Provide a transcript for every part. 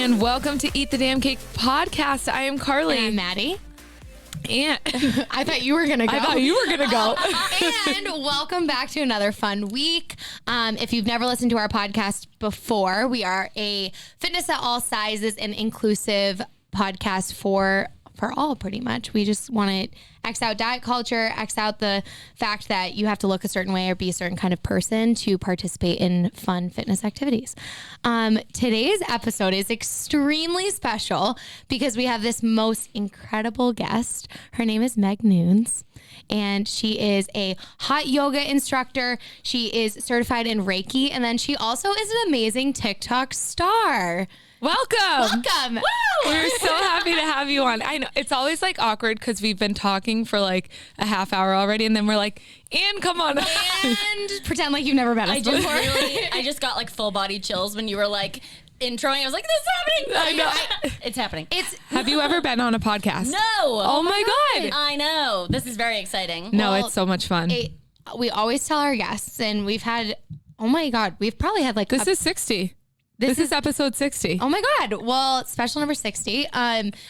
and welcome to Eat the Damn Cake podcast. I am Carly. And I'm Maddie. And I thought you were going to go. And welcome back to another fun week. If you've never listened to our podcast before, we are a fitness at all sizes and inclusive podcast for all, pretty much. We just want to X out diet culture, X out the fact that you have to look a certain way or be a certain kind of person to participate in fun fitness activities. Today's episode is extremely special because we have this most incredible guest. Her name is Meg Nunes, and she is a hot yoga instructor. She is certified in Reiki, and then she also is an amazing TikTok star. welcome. Woo! We're so happy to have you on. I know it's always like awkward because we've been talking for like a half hour already, and then we're like, and come on. And pretend like you've never met us before. I just got like full body chills when you were like introing. I was like, this is happening. I know. It's happening. Have you ever been on a podcast? No. Oh my God. I know. This is very exciting. No, Well, it's so much fun. We always tell our guests, and we've had, oh my God, we've probably had like This is 60. This is episode 60. Oh my God. Well, special number 60.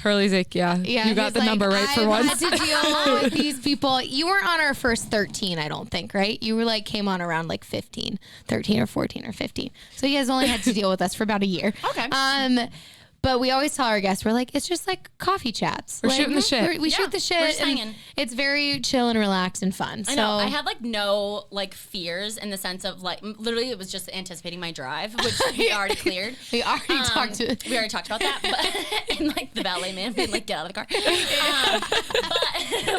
Curly's like, yeah, you got he's the like, number right for I've once. had to deal with these people. You weren't on our first 13, I don't think, right? You were like, came on around like 15, 13 or 14 or 15. So you guys only had to deal with us for about a year. Okay. But we always tell our guests, we're like, it's just like coffee chats. We're Like, shooting the shit. We shoot the shit. we're just and hanging. It's very chill and relaxed and fun. I know. I had like no like fears in the sense of like literally it was just anticipating my drive, which we already cleared. We already talked about that, but and like the valet man being like, get out of the car.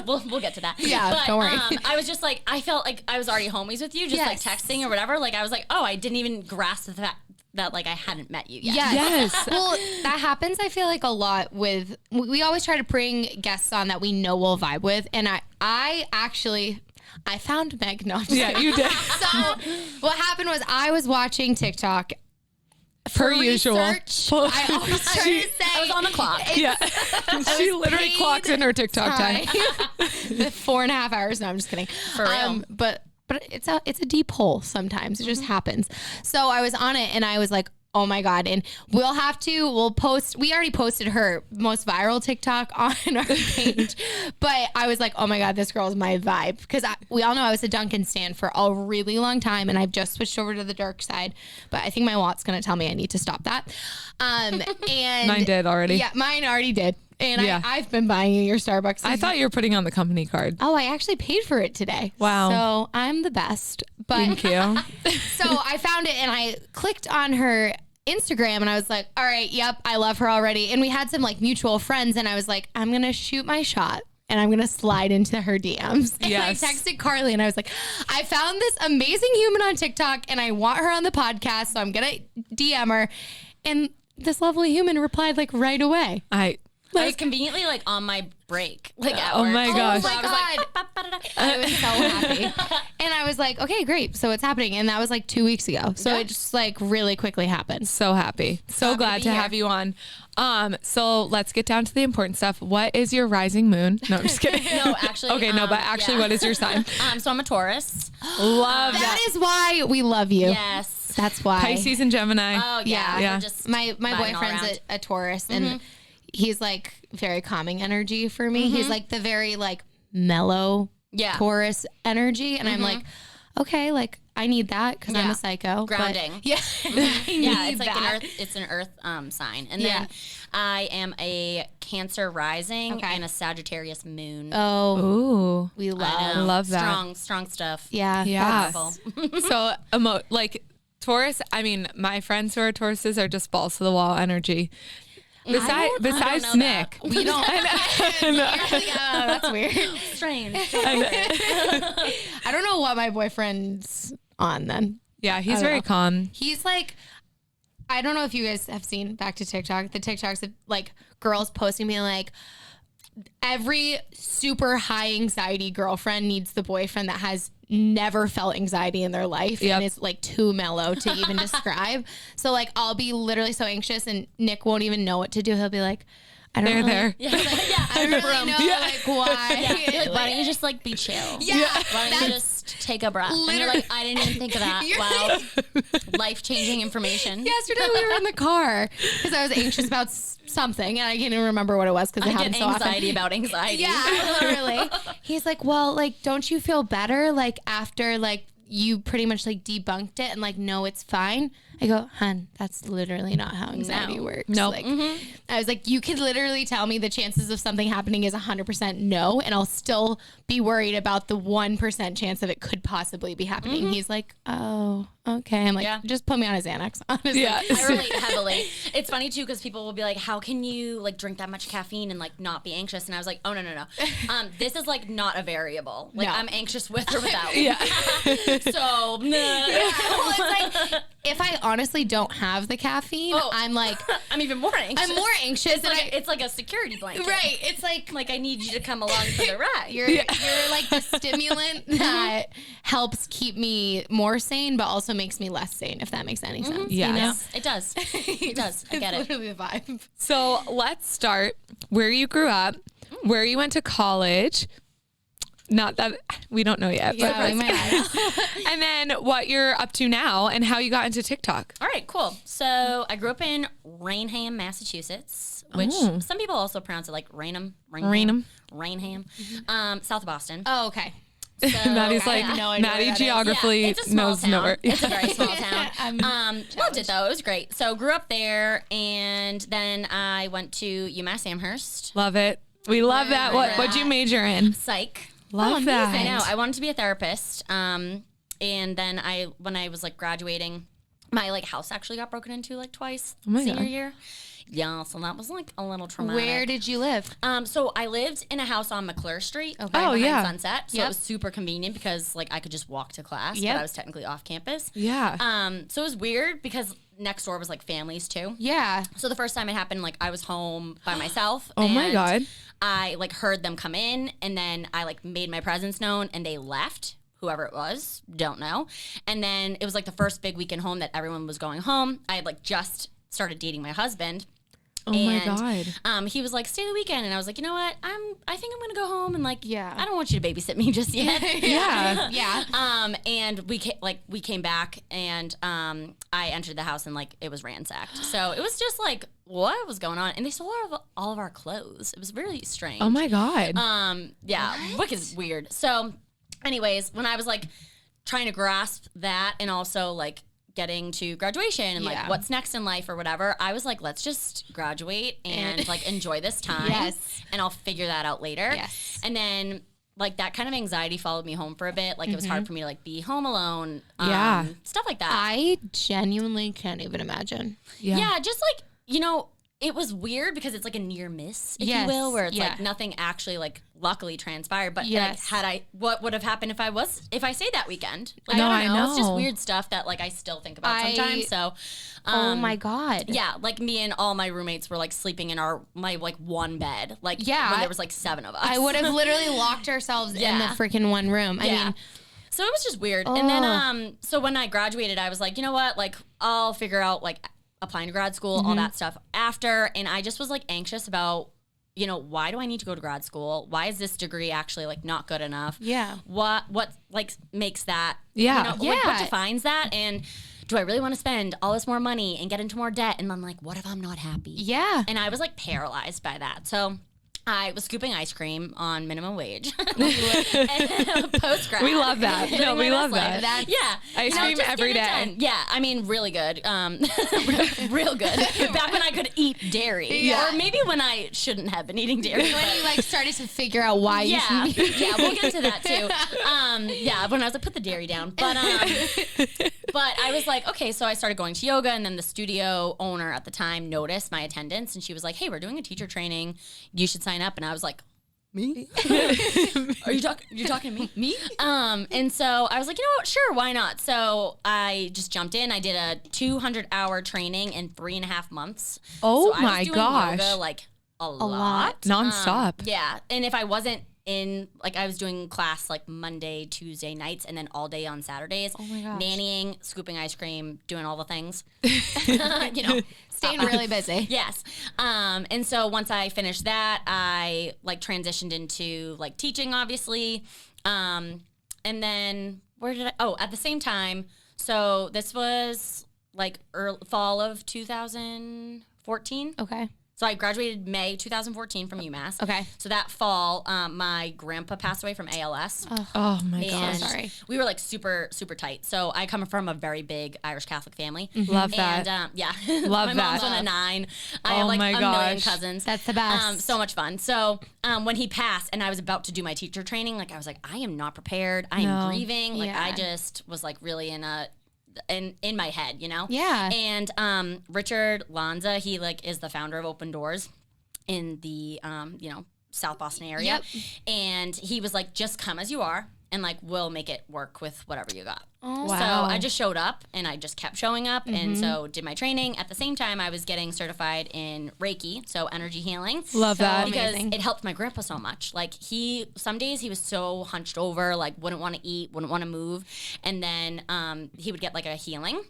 But we'll get to that. Yeah, but, don't worry. I was just like, I felt like I was already homies with you, just like Yes. texting or whatever. Like I was like, oh, I didn't even grasp the fact that like I hadn't met you yet. Yes. Well, that happens, I feel like, a lot with, we always try to bring guests on that we know we'll vibe with. And I found Meg. No, I'm just Yeah, kidding. you did. So what happened was I was watching TikTok. Per usual. Research, I always try to say. I was on the clock. Yeah. She literally paid clocks in her TikTok time. The 4.5 hours. No, I'm just kidding. For real. But it's a deep hole sometimes. It just happens. So I was on it and I was like, oh my God. And we'll post, we already posted her most viral TikTok on our page, but I was like, oh my God, this girl is my vibe. Because we all know I was a Dunkin' stan for a really long time, and I've just switched over to the dark side, but I think my wallet's going to tell me I need to stop that. And Mine did already. Yeah, mine already did. And Yeah. I've been buying you your Starbucks. I thought you were putting on the company card. Oh, I actually paid for it today. Wow. So I'm the best. But Thank you. so I found it and I clicked on her Instagram and I was like, all right, yep, I love her already. And we had some like mutual friends and I was like, I'm going to shoot my shot and I'm going to slide into her DMs. And Yes. I texted Carly and I was like, I found this amazing human on TikTok and I want her on the podcast. So I'm going to DM her. And this lovely human replied like right away. I was conveniently like on my break, like at Oh work. my gosh. Oh my So I was God. like, ba-ba-da-da. I was so happy. And I was like, okay, great. So it's happening. And that was like 2 weeks ago. So Yeah. it just like really quickly happened. So happy. So happy to glad be to here. have you on. So let's get down to the important stuff. What is your rising moon? No, I'm just kidding. No, actually. Okay, no, but actually, yeah. what is your sign? So I'm a Taurus. Love That that. is why we love you. Yes. That's why. Pisces and Gemini. Oh yeah. Yeah. We're just My vibing all boyfriend's around. a Taurus and he's like very calming energy for me. He's like the very like mellow Yeah. Taurus energy. And I'm like, okay, like I need that because I'm Yeah. a psycho. but- Grounding. yeah. Yeah, it's like that. an earth. It's an earth sign, and Yeah. then I am a Cancer rising Okay. and a Sagittarius moon. Oh, Ooh. we I love. know. love that. Strong stuff. Yeah. Yeah. Powerful. So, like Taurus, I mean, my friends who are Tauruses are just balls to the wall energy. Besides know Nick. We don't. That's weird. Strange. I don't know what my boyfriend's on then. Yeah, he's don't very know. calm. He's like, I don't know if you guys have seen back to TikTok, the TikToks of like girls posting being like, every super high anxiety girlfriend needs the boyfriend that has never felt anxiety in their life Yep. and is like too mellow to even describe. So like I'll be literally so anxious and Nick won't even know what to do. He'll be like, I don't They're really, there. Yeah, yeah. I don't really know like why. Yeah. You're like, why don't you just like be chill? Yeah. Why don't you just take a breath? And you're like, I didn't even think of that. Wow. Life-changing information. Yesterday we were in the car because I was anxious about something and I can't even remember what it was because it I happened get so anxiety often. about anxiety. Yeah, literally. He's like, well, like, don't you feel better like after like you pretty much like debunked it and like, no, it's fine. I go, hun, that's literally not how anxiety works. Nope. Like, I was like, you could literally tell me the chances of something happening is 100% no, and I'll still be worried about the 1% chance of it could possibly be happening. He's like, oh, okay. I'm like, Yeah. just put me on a Xanax, honestly. Yeah. I relate heavily. It's funny too because people will be like, "How can you like drink that much caffeine and like not be anxious?" And I was like, "Oh no. This is like not a variable. Like No. I'm anxious with or without." Yeah. So Well, it's like, if I honestly don't have the caffeine, Oh. I'm like, I'm even more anxious. I'm more anxious. It's like, it's like a security blanket. right. It's like, Like I need you to come along for the ride. you're like the stimulant that helps keep me more sane, but also makes me less sane, if that makes any sense. Yes. You know? It does. It does. I get It's it. literally the vibe. So let's start where you grew up, where you went to college. Not that we don't know yet, but Yeah, we might not. and then what you're up to now and how you got into TikTok. All right, cool. So I grew up in Rainham, Massachusetts, which some people also pronounce it like Rainham. Rainham. South of Boston. Oh, okay. So, Maddie's like, have no idea Maddie where that is. geography yeah, it's a small knows town. nowhere. It's a very small town. I'm Loved it though. It was great. So grew up there, and then I went to UMass Amherst. Love it. We love that. What'd you major in? Psych. Love that. I know. I wanted to be a therapist. And then when I was like graduating, my like house actually got broken into like twice my senior God. year. Yeah, so that was like a little traumatic. Where did you live? So I lived in a house on McClure Street. Okay. Oh, behind yeah. Sunset. So Yep. it was super convenient because like I could just walk to class, Yep. but I was technically off campus. Yeah. So it was weird because next door was like families too. Yeah. So the first time it happened, like I was home by myself. Oh my and God. I like heard them come in, and then I like made my presence known, and they left. Whoever it was, don't know. And then it was like the first big weekend home that everyone was going home. I had like just started dating my husband. Oh my God. He was like, "Stay the weekend," and I was like, "You know what? I think I'm gonna go home and like, Yeah. I don't want you to babysit me just yet." Yeah. Yeah. And we came back, and I entered the house, and like it was ransacked. So it was just like, what was going on? And they stole all of our clothes. It was really strange. Oh my God. Yeah, wicked weird. So, anyways, when I was like trying to grasp that, and also like getting to graduation and like Yeah. what's next in life or whatever, I was like, let's just graduate and like enjoy this time. Yes. And I'll figure that out later. Yes. And then like that kind of anxiety followed me home for a bit. Like it was hard for me to like be home alone. Yeah. Stuff like that. I genuinely can't even imagine. Yeah, just like, it was weird because it's like a near miss, if Yes, you will, where it's yeah. like nothing actually like luckily transpired. But Yes. like what would have happened if I stayed that weekend? Like No, I don't know. I It's just know. weird stuff that like I still think about sometimes. So Oh my God. yeah, like me and all my roommates were like sleeping in my like one bed. Like Yeah. when there was like 7 of us. I would have literally locked ourselves in the Yeah. freaking one room. I mean, so it was just weird. And then so when I graduated, I was like, you know what? Like I'll figure out like applying to grad school, all that stuff after. And I just was like anxious about, why do I need to go to grad school? Why is this degree actually like not good enough? Yeah. What like makes that? Yeah. Like, Yeah. what defines that? And do I really want to spend all this more money and get into more debt? And I'm like, what if I'm not happy? yeah. And I was like paralyzed by that. So I was scooping ice cream on minimum wage. Post grad. We love that. No, we love that. Yeah. Ice cream just every get it day. done. Yeah, I mean, really good. Real good. Back when I could eat dairy. Yeah. Or maybe when I shouldn't have been eating dairy. When you like started to figure out why you Yeah, should be. yeah, we'll get to that too. Yeah, when I was like, put the dairy down. But I was like, okay, so I started going to yoga, and then the studio owner at the time noticed my attendance, and she was like, hey, we're doing a teacher training. You should sign up. And I was like, me? You're talking to me? Me? And so I was like, you know what? Sure, why not? So I just jumped in. I did a 200-hour training in 3.5 months. Oh So I was my doing gosh. yoga, like a lot. lot. Nonstop. Yeah. And if I wasn't in, like, I was doing class like Monday, Tuesday nights, and then all day on Saturdays. Oh my gosh. Nannying, scooping ice cream, doing all the things. Staying really busy. Yes. And so once I finished that, I like transitioned into like teaching, obviously. And then at the same time, so this was like fall of 2014. Okay. So I graduated May 2014 from UMass. Okay. So that fall, my grandpa passed away from ALS. Oh my And gosh. Sorry. we were like super, super tight. So I come from a very big Irish Catholic family. Love that. And yeah, Love my that. mom's one of 9. I have like my a million gosh. cousins. That's the best. So much fun. So when he passed and I was about to do my teacher training, like I was like, I am not prepared. I am grieving. Like I just was like really in my head, you know? Yeah. And Richard Lanza, he like is the founder of Open Doors in the South Boston area. Yep. And he was like, just come as you are and like we'll make it work with whatever you got. Oh, So wow. I just showed up and I just kept showing up and so did my training. At the same time I was getting certified in Reiki, so energy healing. Love that. Because amazing. it helped my grandpa so much. Like some days he was so hunched over, like wouldn't want to eat, wouldn't want to move. And then he would get like a healing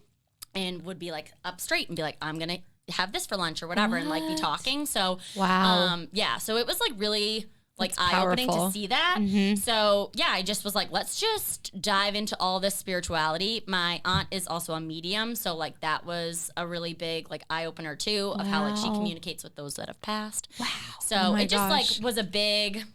and would be like up straight and be like, I'm going to have this for lunch or whatever and like be talking. So, Wow. yeah. So it was like really like That's eye-opening powerful. to see that. So yeah, I just was like, let's just dive into all this spirituality. My aunt is also a medium. So like that was a really big like eye-opener too of how like she Wow. communicates with those that have passed. Wow. So Oh my it just gosh. like was a big,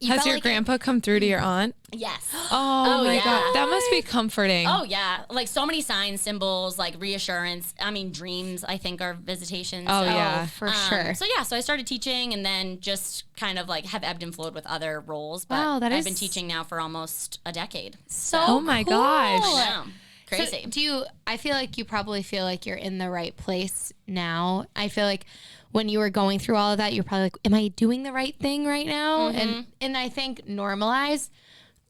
Has felt your like grandpa come through to your aunt? yes. Oh, my yeah. God. That must be comforting. Oh yeah, like so many signs, symbols, like reassurance. I mean, dreams. I think are visitations. Oh, So, yeah. for sure. So yeah, so I started teaching, and then just kind of like have ebbed and flowed with other roles. But Wow, that I've is been teaching now for almost a decade. So Oh my cool. gosh. I know, So crazy. I feel like you probably feel like you're in the right place now. I feel like when you were going through all of that, you're probably like, am I doing the right thing right now? And I think normalize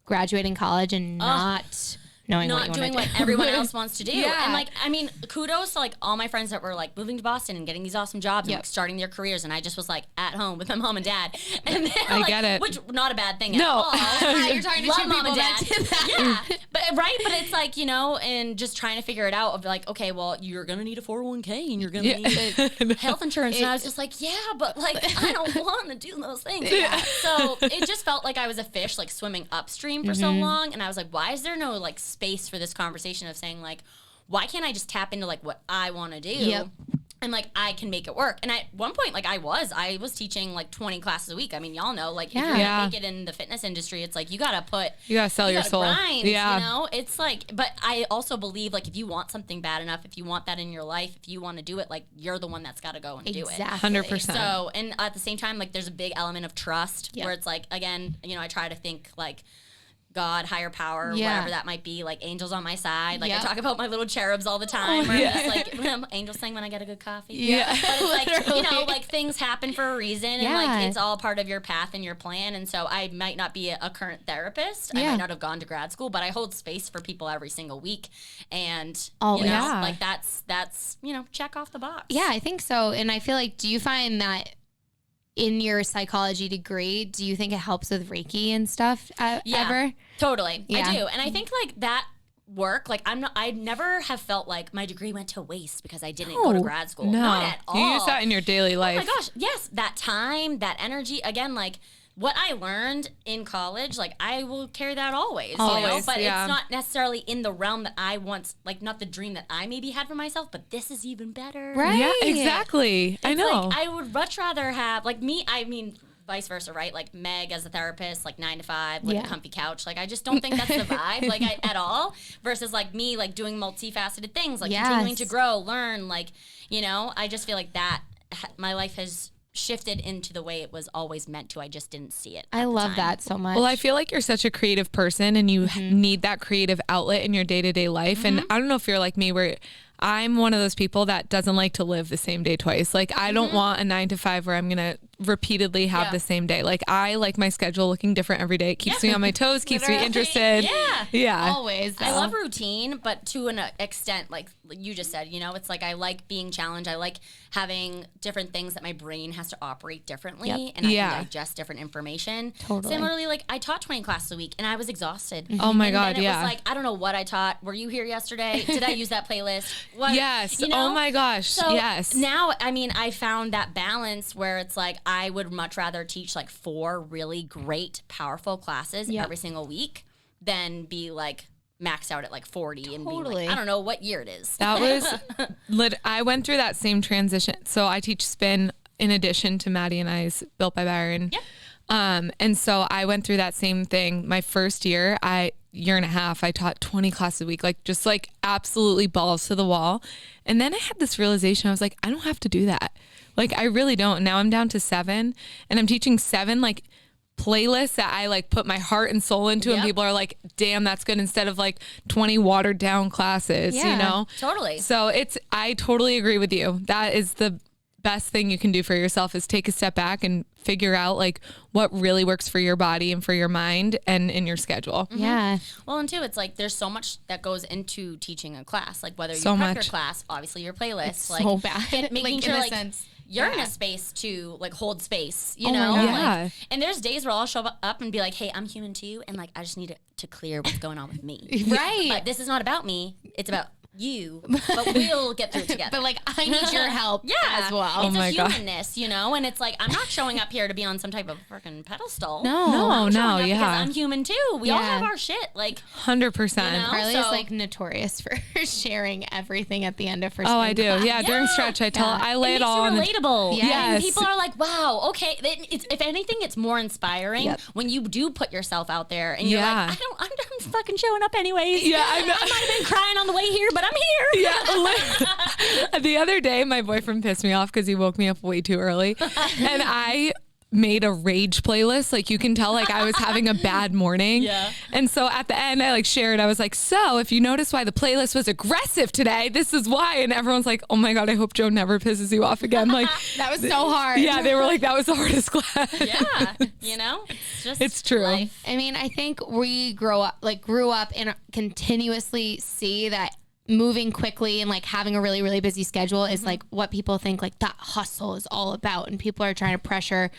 graduating college and not knowing what you Not doing want what to do. everyone else wants to do. Yeah. And like, I mean, kudos to like all my friends that were like moving to Boston and getting these awesome jobs and Yep. like starting their careers. And I just was like at home with my mom and dad. And then, I like, get it. Which not a bad thing No. at all. Yeah, you're talking to Love two mom people and that dad. did that. Yeah. But right. But it's like, you know, and just trying to figure it out of like, okay, well, you're going to need a 401k and you're going to need health insurance. And I was just like, yeah, but like, I don't want to do those things. So it just felt like I was a fish, like swimming upstream for so long. And I was like, why is there no like space for this conversation of saying like, why can't I just tap into like what I want to do? Yep. And like I can make it work. And at one point, like I was teaching like 20 classes a week. I mean, y'all know, like if you're Yeah. gonna make it in the fitness industry, it's like you gotta sell your gotta soul. grind, Yeah. you know? It's like, but I also believe like if you want something bad enough, if you want that in your life, if you want to do it, like you're the one that's gotta go and do it. Exactly. 100%. So, and at the same time, like there's a big element of trust Yep. where it's like, again, you know, I try to think like God, higher power, Yeah. whatever that might be, like angels on my side. Like Yep. I talk about my little cherubs all the time. Where I'm just like, angels sing when I get a good coffee. Yeah. But it's like, you know, like things happen for a reason and Yeah. like it's all part of your path and your plan. And so I might not be a current therapist. I Yeah. might not have gone to grad school, but I hold space for people every single week. And, Always. you know, Yeah. like that's, you know, check off the box. Yeah, I think so. And I feel like, do you find that in your psychology degree, do you think it helps with Reiki and stuff ever? Totally. Yeah. I do. And I think like that work, like I never have felt like my degree went to waste because I didn't go to grad school. No. Not at all. You use that in your daily life. Oh my gosh. Yes. That time, that energy, again, like what I learned in college, like I will carry that always, you know, Always, but yeah. it's not necessarily in the realm that I once, like not the dream that I maybe had for myself, but this is even better. Right. Yeah, exactly. I It's know. like, I would much rather have like me. I mean, vice versa, right? Like Meg as a therapist, like 9 to 5 with Yeah. a comfy couch. Like I just don't think that's the vibe, like at all. Versus like me, like doing multifaceted things, like Yes. continuing to grow, learn. Like you know, I just feel like that my life has shifted into the way it was always meant to. I just didn't see it. I at the love time. that so much. Well, I feel like you're such a creative person and you need that creative outlet in your day-to-day life. And I don't know if you're like me where I'm one of those people that doesn't like to live the same day twice. Like I don't want a 9 to 5 where I'm going to repeatedly have the same day. Like I like my schedule looking different every day. It keeps me on my toes, keeps me interested. Yeah. Always. I love routine, but to an extent, like you just said, you know, it's like I like being challenged. I like having different things that my brain has to operate differently and I can digest different information. Totally. Similarly, like I taught 20 classes a week and I was exhausted. Oh my and God, then it was like, I don't know what I taught. Were you here yesterday? Did I use that playlist? What? Yes. You know? Oh my gosh. So yes. now, I mean, I found that balance where it's like I would much rather teach like 4 really great, powerful classes every single week than be like maxed out at like 40 and be like, I don't know what year it is. That was I went through that same transition. So I teach spin in addition to Maddie and I's Built by Byron. Yep. And so I went through that same thing. My first year and a half, I taught 20 classes a week, like just like absolutely balls to the wall. And then I had this realization. I was like, I don't have to do that. Like I really don't. Now I'm down to 7 and I'm teaching 7 like playlists that I like put my heart and soul into and people are like, damn, that's good, instead of like 20 watered down classes, you know? Totally. So I totally agree with you. That is the best thing you can do for yourself, is take a step back and figure out like what really works for your body and for your mind and in your schedule. Yeah. Well, and too, it's like there's so much that goes into teaching a class. Like whether you So prep your much. class, obviously your playlist, It's like so bad. making Like, sure in a like sense. you're in a space to like hold space, you Oh my know? God. Yeah. Like, and there's days where I'll show up and be like, hey, I'm human too, and like I just need to clear what's going on with me. Right. But this is not about me. It's about you, but we'll get through it together. But like, I need your help as well. It's my a God. humanness, you know? And it's like, I'm not showing up here to be on some type of freaking pedestal. No. I'm showing No, up yeah. because I'm human too. We all Yeah. have our shit. Like, 100%. You know? Carly is So- like notorious for sharing everything at the end of her Oh, I spin do. class. Yeah. During stretch, I lay it makes all you on the relatable. Yes. And people are like, wow, okay. It's, if anything, it's more inspiring when you do put yourself out there and you're Yeah. like, I'm fucking showing up anyways. Yeah, I know. I might have been crying on the way here, but I'm here. Yeah. The other day, my boyfriend pissed me off because he woke me up way too early, and I made a rage playlist. Like you can tell, like I was having a bad morning. Yeah. And so at the end, I like shared. I was like, "So if you notice why the playlist was aggressive today, this is why." And everyone's like, "Oh my God, I hope Joe never pisses you off again." Like That was so hard. yeah, they were like, "That was the hardest class." Yeah. You know, it's just It's true. life. I mean, I think we grew up and continuously see that moving quickly and like having a really, really busy schedule is like what people think like that hustle is all about. And people are trying to pressure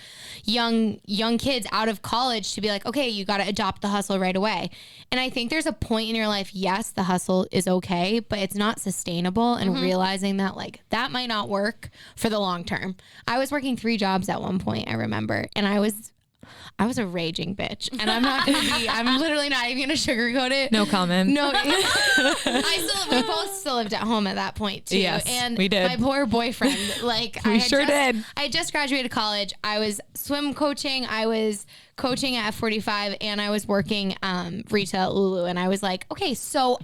young kids out of college to be like, okay, you got to adopt the hustle right away. And I think there's a point in your life, yes, the hustle is okay, but it's not sustainable, and realizing that like that might not work for the long term. I was working 3 jobs at one point, I remember, and I was a raging bitch, and I'm literally not even gonna sugarcoat it. No comment. No, we both still lived at home at that point too. Yes, and we did. my poor boyfriend, like We sure did. I had just graduated college. I was swim coaching. I was coaching at F45, and I was working retail at Lulu. And I was like, okay, so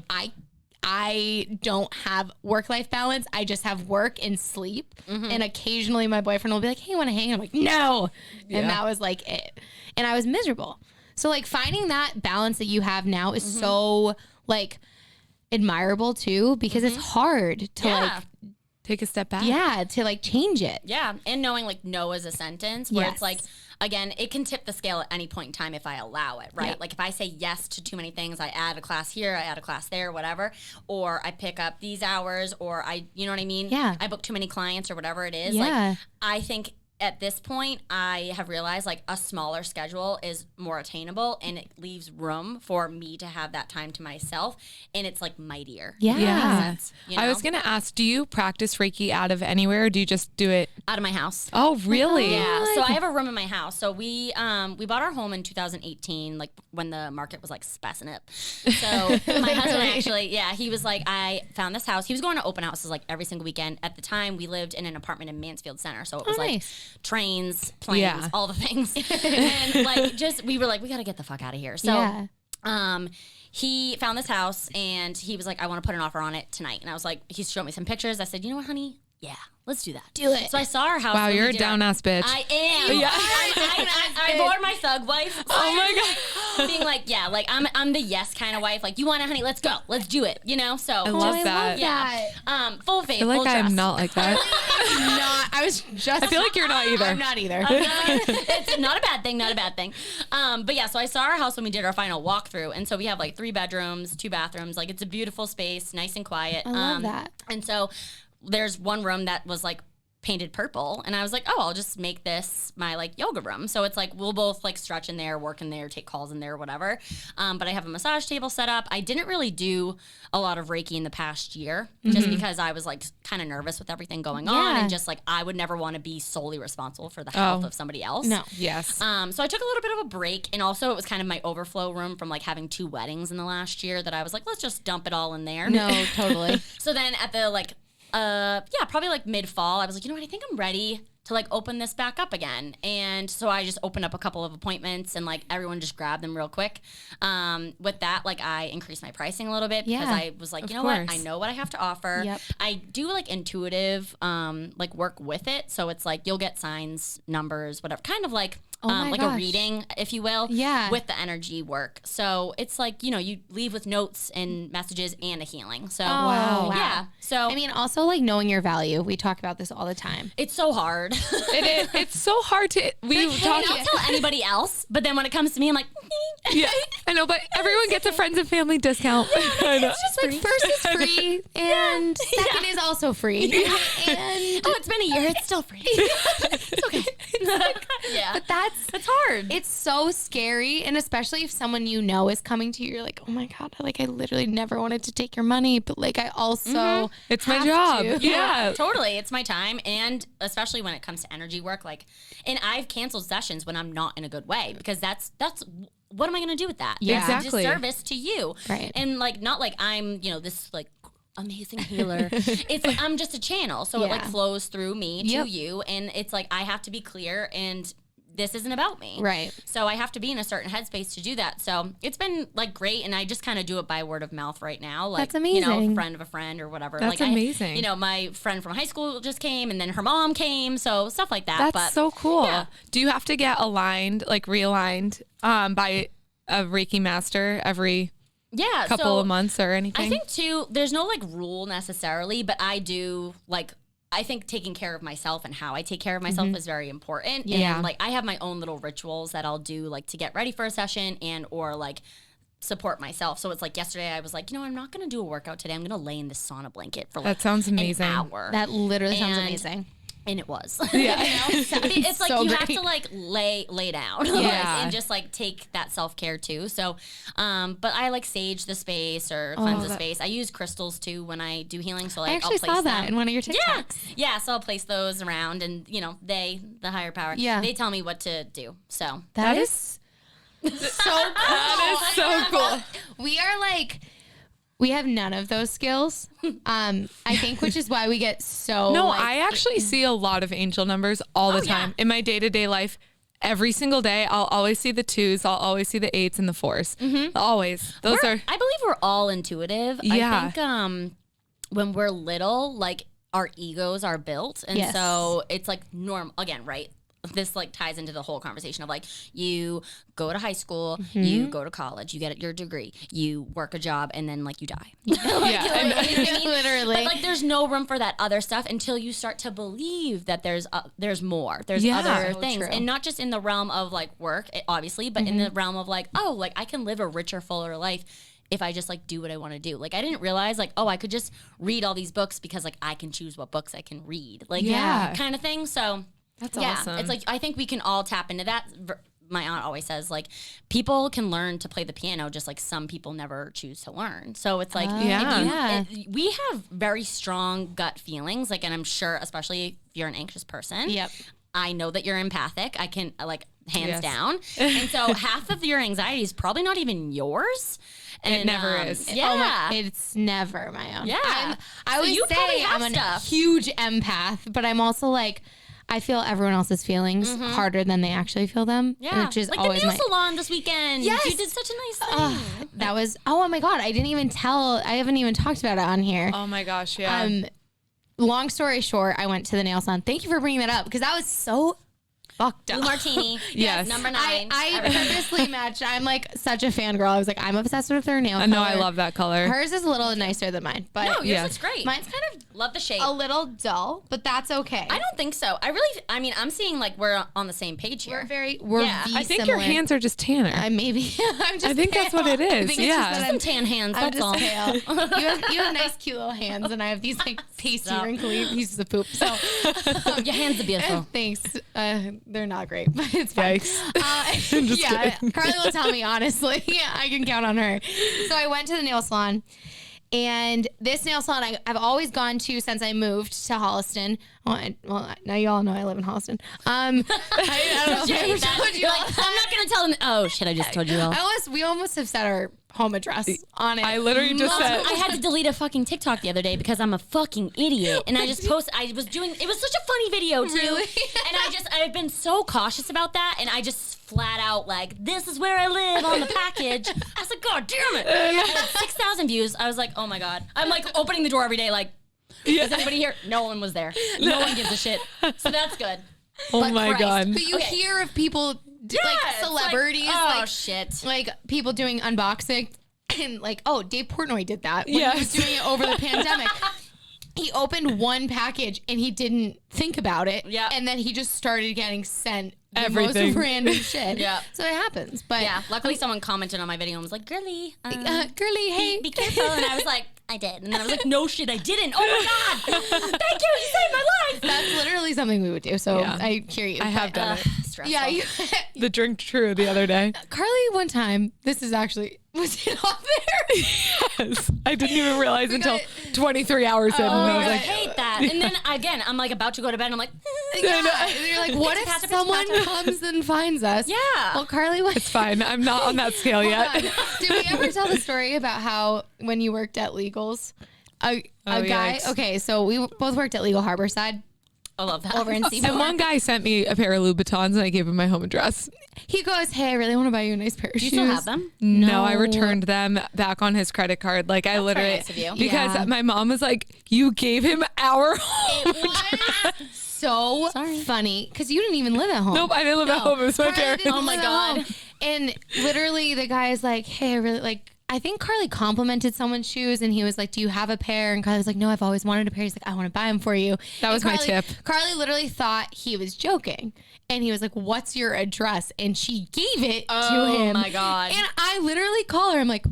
I don't have work-life balance. I just have work and sleep. And occasionally my boyfriend will be like, hey, you want to hang? I'm like, no. And that was like it. And I was miserable. So like finding that balance that you have now is so like admirable too, because it's hard to like, Take a step back. to like change it. Yeah. And knowing like no as a sentence where Yes. it's like, again, it can tip the scale at any point in time if I allow it, right? Like if I say yes to too many things, I add a class here, I add a class there, whatever, or I pick up these hours, or you know what I mean? Yeah. I book too many clients or whatever it is. Yeah. Like I think at this point, I have realized like a smaller schedule is more attainable, and it leaves room for me to have that time to myself, and it's like mightier. Yeah. Yeah. You I know? was gonna ask, do you practice Reiki out of anywhere, or do you just do it? Out of my house. Oh, really? Yeah, so I have a room in my house. So we bought our home in 2018, like when the market was like spazzing up. So my husband actually, he was like, I found this house. He was going to open houses like every single weekend. At the time, we lived in an apartment in Mansfield Center, so it was like nice. trains, planes, Yeah. all the things, and like we were like, we got to get the fuck out of here. So. He found this house and he was like, I want to put an offer on it tonight. And I was like, he showed me some pictures. I said, you know what, honey? Yeah, let's do that. Do it. So I saw our house. Wow, when we you're a did our- down ass bitch. I am. You Yeah. are I bore my thug wife. Oh my God. Being like, yeah, like I'm the yes kind of wife. Like, you want it, honey? Let's go. Let's do it. You know? So I love that. yeah. Full faith. I feel like full I'm trust. not like that. I was just. I feel like you're not either. I'm not either. It's not a bad thing, not a bad thing. But yeah, so I saw our house when we did our final walkthrough, and so we have like 3 bedrooms, 2 bathrooms. Like it's a beautiful space, nice and quiet. I love that. And so there's one room that was like painted purple, and I was like, oh, I'll just make this my like yoga room. So it's like we'll both like stretch in there, work in there, take calls in there, whatever. But I have a massage table set up. I didn't really do a lot of Reiki in the past year, just because I was like kind of nervous with everything going on, and just like I would never want to be solely responsible for the health of somebody else. No. Yes. So I took a little bit of a break, and also it was kind of my overflow room from like having 2 weddings in the last year that I was like, let's just dump it all in there. No, totally. So then at the like probably like mid-fall, I was like, you know what, I think I'm ready to like open this back up again. And so I just opened up a couple of appointments, and like everyone just grabbed them real quick. With that, like I increased my pricing a little bit because I was like, you know what, I know what I have to offer. Yep. I do like intuitive like work with it. So it's like you'll get signs, numbers, whatever, kind of like like a reading, if you will, with the energy work. So it's like, you know, you leave with notes and messages and a healing. So yeah. So I mean, also like knowing your value. We talk about this all the time. it's so hard. It is. It's so hard to. I'll tell anybody else, but then when it comes to me, I'm like, Yeah, I know, but everyone gets a friends and family discount. I know. It's just like first is free, and second is also free. And oh, it's been a year, it's still free. It's okay. Yeah, but that's hard. It's so scary, and especially if someone you know is coming to you, you're like, oh my god, like I literally never wanted to take your money, but like I also It's my have job. to. Yeah, totally. It's my time, and especially when it comes to energy work, like, and I've canceled sessions when I'm not in a good way, because that's what am I going to do with that? Yeah. It's Exactly. a disservice to you. Right. And like, not like I'm, you know, this like amazing healer. It's like I'm just a channel. So it like flows through me to you. And it's like, I have to be clear, and this isn't about me. Right. So I have to be in a certain headspace to do that. So it's been like great. And I just kind of do it by word of mouth right now. Like, That's amazing. you know, friend of a friend or whatever. That's like amazing. you know, my friend from high school just came, and then her mom came. So stuff like that. that's so cool. Yeah. Do you have to get aligned, like realigned, by a Reiki master every couple of months or anything? I think too, there's no like rule necessarily, but I do like, I think taking care of myself and how I take care of myself is very important. Yeah. And like I have my own little rituals that I'll do like to get ready for a session and or like support myself. So it's like yesterday I was like, you know, I'm not going to do a workout today. I'm going to lay in this sauna blanket for like That sounds amazing. an hour. That literally sounds And- amazing. And it was. Yeah. It's like so you great. have to like lay down Yeah. and just like take that self-care too. So but I like sage the space or cleanse the space. I use crystals too when I do healing. So like I actually I'll place saw that them. in one of your TikToks. Yeah, so I'll place those around, and you know, the higher power, they tell me what to do. So That is so cool. That is so cool. We are like, we have none of those skills. I think, which is why we get so. No, like, I actually see a lot of angel numbers all the time in my day-to-day life. Every single day, I'll always see the 2s. I'll always see the 8s and the 4s. Always. Those are. I believe we're all intuitive. Yeah. I think when we're little, like our egos are built, and Yes. so it's like normal again, right? This like ties into the whole conversation of like you go to high school, you go to college, you get your degree, you work a job, and then like you die. Literally. But like there's no room for that other stuff until you start to believe that there's more. There's Yeah. other So things. true. And not just in the realm of like work, obviously, but in the realm of like, oh, like I can live a richer, fuller life if I just like do what I want to do. Like I didn't realize like, oh, I could just read all these books because like I can choose what books I can read. Like kind of thing. So That's yeah, awesome. it's like I think we can all tap into that. My aunt always says like people can learn to play the piano just like some people never choose to learn. So it's like we have very strong gut feelings, like, and I'm sure especially if you're an anxious person. Yep. I know that you're empathic. I can like hands Yes. down. And so half of your anxiety is probably not even yours. And It never is. Yeah. Oh my, it's never my own. Yeah. I So always you probably say have I'm a stuff. huge empath, but I'm also like, I feel everyone else's feelings harder than they actually feel them. Yeah. Which is like always the nail my. salon this weekend. Yes. You did such a nice thing. That was, oh my God. I haven't even talked about it on here. Oh my gosh, yeah. Long story short, I went to the nail salon. Thank you for bringing that up because that was so fucked up. Blue martini. Yes. Number 9. I purposely matched. I'm like such a fangirl. I was like, I'm obsessed with her nail color. No, I love that color. Hers is a little nicer than mine, but No, yours Yeah. looks great. mine's kind of Love the shape. a little dull, but that's okay. I don't think so. I'm seeing like we're on the same page here. We're Yeah. V I think similar. your hands are just tanner. Maybe I'm just I think that's pale. what it I is. think it's Yeah. just that Some tan hands, I'm that's just all. pale. You have nice, cute little hands, and I have these like pasty, Stop. wrinkly pieces of poop. So Your hands are beautiful. thanks. They're not great, but it's fine. Yikes. Just Yeah, kidding. Carly will tell me honestly. Yeah, I can count on her. So I went to the nail salon. And this nail salon I've always gone to since I moved to Holliston. Well, now you all know I live in Holliston. I don't know if I ever told you You're all like, that. I'm not gonna tell them. Oh shit! I just told you all. We almost have said our home address on it. I literally just said. I had to delete a fucking TikTok the other day because I'm a fucking idiot, and I just posted. I was doing. It was such a funny video too, Really? and I've been so cautious about that, and I just flat out like, this is where I live on the package. I was like, God damn it! And it had 6,000 views. I was like, oh my god. I'm like opening the door every day, like, is anybody here? No one was there. No one gives a shit. So that's good. Oh But my Christ. God. But you Okay. hear of people like it's celebrities, like, oh shit. like people doing unboxing, and like, oh, Dave Portnoy did that when Yes. he was doing it over the pandemic. He opened one package and he didn't think about it. Yeah. And then he just started getting sent the Everything. most random shit. Yeah. So it happens. But Yeah. Luckily, someone commented on my video and was like, "Girly, girly, hey. be careful." And I was like, "I did." And then I was like, "No shit, I didn't." Oh my god! Thank you. You saved my life. That's literally something we would do. So Yeah. I hear you. I have But, done it. Stressful. Yeah. The drink true the other day. Carly, one time, this is actually, was it on there? Yes. I didn't even realize until got 23 hours in. And I was I like, hate that. And then again, I'm like about to go to bed. And I'm like, Yeah. You're like, what if Pizza, pizza, someone pizza. comes and finds us? Yeah. Well, Carly was. it's fine. I'm not on that scale yet. Did we ever tell the story about how when you worked at Legals, a guy? yikes. Okay, so we both worked at Legal Harborside I love that. over in And Seymour. one guy sent me a pair of Louboutins and I gave him my home address. He goes, "Hey, I really want to buy you a nice pair of Do you shoes." still have them? No, I returned them back on his credit card. Like I literally, nice of you. because Yeah. my mom was like, "You gave him our home." It was so Sorry. funny because you didn't even live at home. Nope, I didn't live at home. It was my Carly parents. didn't Oh my live at God. home. And literally, the guy is like, "Hey, I really like." I think Carly complimented someone's shoes, and he was like, "Do you have a pair?" And Carly was like, "No, I've always wanted a pair." He's like, "I want to buy them for you." That was And my Carly- tip. Carly literally thought he was joking, and he was like, "What's your address?" And she gave it to him. Oh my god. And I literally call her. I'm like,